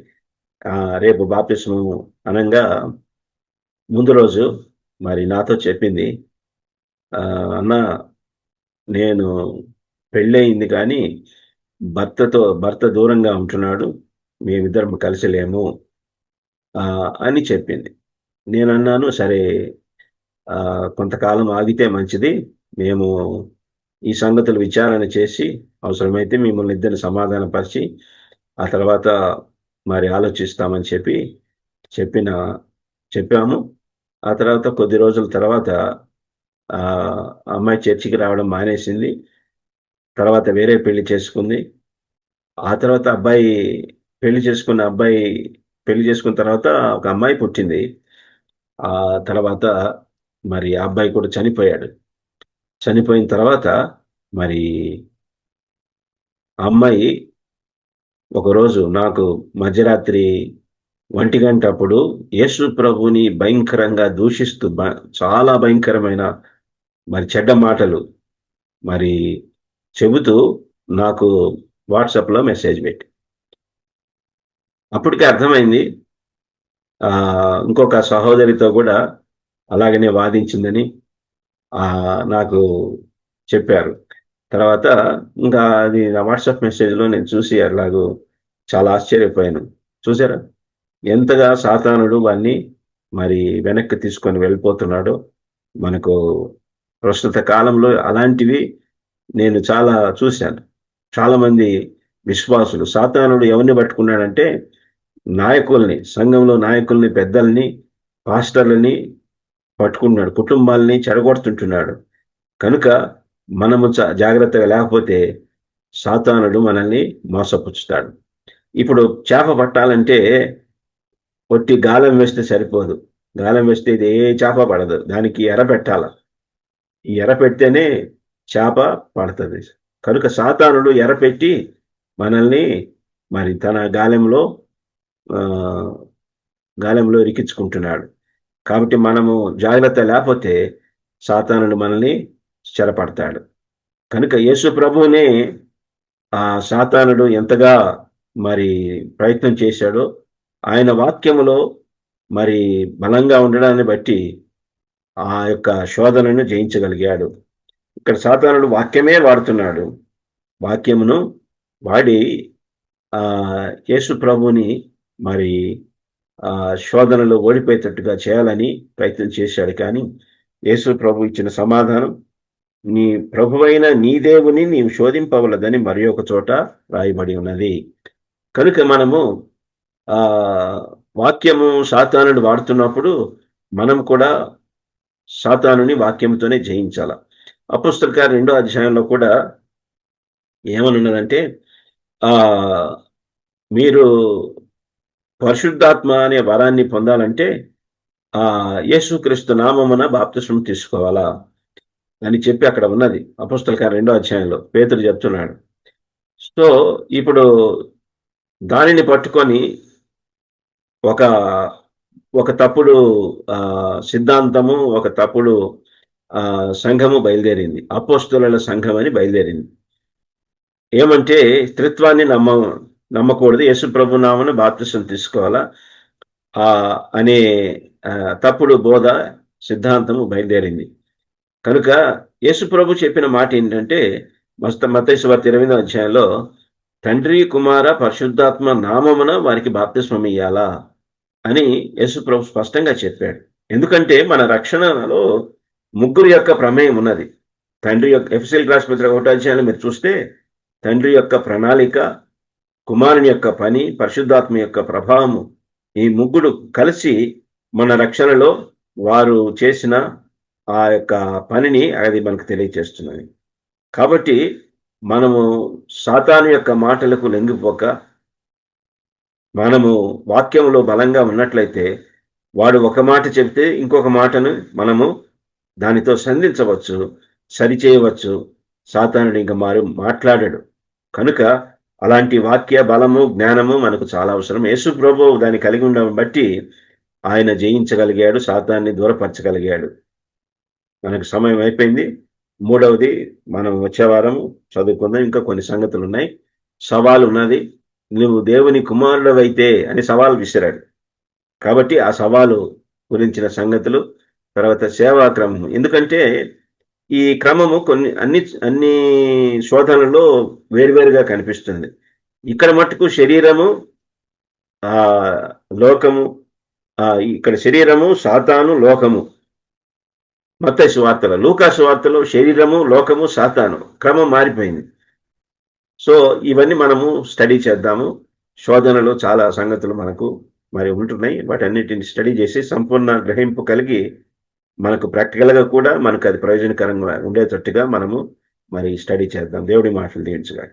S6: రేపు బాప్తిస్మము అనంగా ముందు రోజు మరి నాతో చెప్పింది, అన్న నేను పెళ్ళయింది కానీ భర్త దూరంగా ఉంటున్నాడు, మేమిద్దరం కలిసి లేము అని చెప్పింది. నేను అన్నాను, సరే కొంతకాలం ఆగితే మంచిది, మేము ఈ సంగతులు విచారణ చేసి అవసరమైతే మిమ్మల్ని ఇద్దరిని సమాధానపరిచి ఆ తర్వాత మరి ఆలోచిస్తామని చెప్పాము. ఆ తర్వాత కొద్ది రోజుల తర్వాత అమ్మాయి చర్చికి రావడం మానేసింది. తర్వాత వేరే పెళ్లి చేసుకుంది. ఆ తర్వాత పెళ్లి చేసుకున్న తర్వాత ఒక అమ్మాయి పుట్టింది. ఆ తర్వాత మరి ఆ అబ్బాయి కూడా చనిపోయాడు. చనిపోయిన తర్వాత మరి ఆ అమ్మాయి ఒకరోజు నాకు మధ్యరాత్రి 1 గంట అప్పుడు యేసు ప్రభుని భయంకరంగా దూషిస్తూ చాలా భయంకరమైన మరి చెడ్డ మాటలు మరి చెబుతూ నాకు వాట్సాప్లో మెసేజ్ పెట్టి, అప్పటికే అర్థమైంది. ఇంకొక సహోదరితో కూడా అలాగనే వాదించిందని నాకు చెప్పారు. తర్వాత ఇంకా అది నా వాట్సాప్ మెసేజ్లో నేను చూసి అలాగూ చాలా ఆశ్చర్యపోయాను. చూసారా ఎంతగా సాతానుడు వాన్ని మరి వెనక్కి తీసుకొని వెళ్ళిపోతున్నాడో. మనకు ప్రస్తుత కాలంలో అలాంటివి నేను చాలా చూశాను. చాలా మంది విశ్వాసులు, సాతానుడు ఎవరిని పట్టుకున్నాడంటే నాయకుల్ని, సంఘంలో నాయకుల్ని, పెద్దల్ని, పాస్టర్లని పట్టుకుంటున్నాడు, కుటుంబాలని చెడగొడుతుంటున్నాడు. కనుక మనము జాగ్రత్తగా లేకపోతే సాతానుడు మనల్ని మోసపుచ్చుతాడు. ఇప్పుడు చేప పట్టాలంటే ఒట్టి గాలం వేస్తే సరిపోదు. గాలం వేస్తే ఇది ఏ చేప పడదు, దానికి ఎర పెట్టాల. ఈ ఎర పెడితేనే చేప పడుతుంది. కనుక సాతానుడు ఎర పెట్టి మనల్ని మరి తన గాలెంలో ఇరికించుకుంటున్నాడు. కాబట్టి మనము జాగ్రత్త లేకపోతే సాతానుడు మనల్ని చెరపడతాడు. కనుక యేసు ప్రభువునే ఆ సాతానుడు ఎంతగా మరి ప్రయత్నం చేశాడో, ఆయన వాక్యములో మరి బలంగా ఉండడాన్ని బట్టి ఆ యొక్క శోధనను జయించగలిగాడు. ఇక్కడ సాతానుడు వాక్యమే వాడుతున్నాడు. వాక్యమును వాడి యేసు ప్రభుని మరి శోధనలో ఓడిపోయేటట్టుగా చేయాలని ప్రయత్నం చేశాడు. కానీ యేసు ప్రభు ఇచ్చిన సమాధానం, నీ ప్రభువైన నీ దేవుని నీవు శోధింపవలదని మరి ఒక చోట రాయబడి ఉన్నది. కనుక మనము వాక్యము సాతానుడు వాడుతున్నప్పుడు మనం కూడా సాతానుని వాక్యంతోనే జయించాల. అపోస్తలుల కార్యం 2వ అధ్యాయంలో కూడా ఏమనున్నదంటే మీరు పరిశుద్ధాత్మ అనే వరాన్ని పొందాలంటే యేసుక్రీస్తు నామమున బాప్తిస్మం తీసుకోవాలా అని చెప్పి అక్కడ ఉన్నది. అపోస్తలుల కార్యం 2వ అధ్యాయంలో పేతురు చెప్తున్నాడు. సో ఇప్పుడు దానిని పట్టుకొని ఒక తప్పుడు సిద్ధాంతము, ఒక తప్పుడు సంఘము బయలుదేరింది. అపోస్తలుల సంఘం అని బయలుదేరింది. ఏమంటే త్రిత్వాన్ని నమ్మకూడదు, యేసు ప్రభు నామమున బాప్తిసం తీసుకోవాలా అనే తప్పుడు బోధ సిద్ధాంతము బయలుదేరింది. కనుక యేసు ప్రభు చెప్పిన మాట ఏంటంటే మత్తయి సువార్త 8వ అధ్యాయంలో తండ్రి, కుమార, పరిశుద్ధాత్మ నామమున వారికి బాప్తిస్మం ఇయ్యాలా అని యేసు ప్రభు స్పష్టంగా చెప్పాడు. ఎందుకంటే మన రక్షణలో ముగ్గురు యొక్క ప్రమేయం ఉన్నది. తండ్రి యొక్క ఎఫెసీయులకు రాసిన పత్రిక 1వ అధ్యాయంలో మీరు చూస్తే తండ్రి యొక్క ప్రణాళిక, కుమారుని యొక్క పని, పరిశుద్ధాత్మ యొక్క ప్రభావము, ఈ ముగ్గురు కలిసి మన రక్షణలో వారు చేసిన ఆ యొక్క పనిని అది మనకు తెలియజేస్తున్నది. కాబట్టి మనము సాతాను యొక్క మాటలకు లొంగిపోక మనము వాక్యంలో బలంగా ఉన్నట్లయితే వాడు ఒక మాట చెబితే ఇంకొక మాటను మనము దానితో సంధించవచ్చు, సరిచేయవచ్చు. సాతానుడు ఇంకా మాట్లాడాడు. కనుక అలాంటి వాక్య బలము, జ్ఞానము మనకు చాలా అవసరం. యేసు ప్రభువు దాన్ని కలిగి ఉండడం బట్టి ఆయన జయించగలిగాడు, సాతాన్ని దూరపరచగలిగాడు. మనకు సమయం అయిపోయింది. 3వది మనం వచ్చే వారం చదువుకుందాం. ఇంకా కొన్ని సంగతులు ఉన్నాయి. సవాలు ఉన్నది. నువ్వు దేవుని కుమారుడవైతే అని సవాలు విసిరాడు. కాబట్టి ఆ సవాలు గురించిన సంగతులు, తర్వాత సేవా క్రమము. ఎందుకంటే ఈ క్రమము అన్ని శోధనలో వేరువేరుగా కనిపిస్తుంది. ఇక్కడ మట్టుకు శరీరము, లోకము, ఇక్కడ శరీరము, సాతాను, లోకము మత్తయి సువార్తలో, లూకా సువార్తలో శరీరము, లోకము, సాతాను క్రమం మారిపోయింది. సో ఇవన్నీ మనము స్టడీ చేద్దాము. శోధనలో చాలా సంగతులు మనకు మరి ఉంటున్నాయి. వాటన్నిటిని స్టడీ చేసి సంపూర్ణ గ్రహింపు కలిగి మనకు ప్రాక్టికల్గా కూడా మనకు అది ప్రయోజనకరంగా ఉండేటట్టుగా మనము మరి స్టడీ చేద్దాం. దేవుడి మాటలు దీవించగా.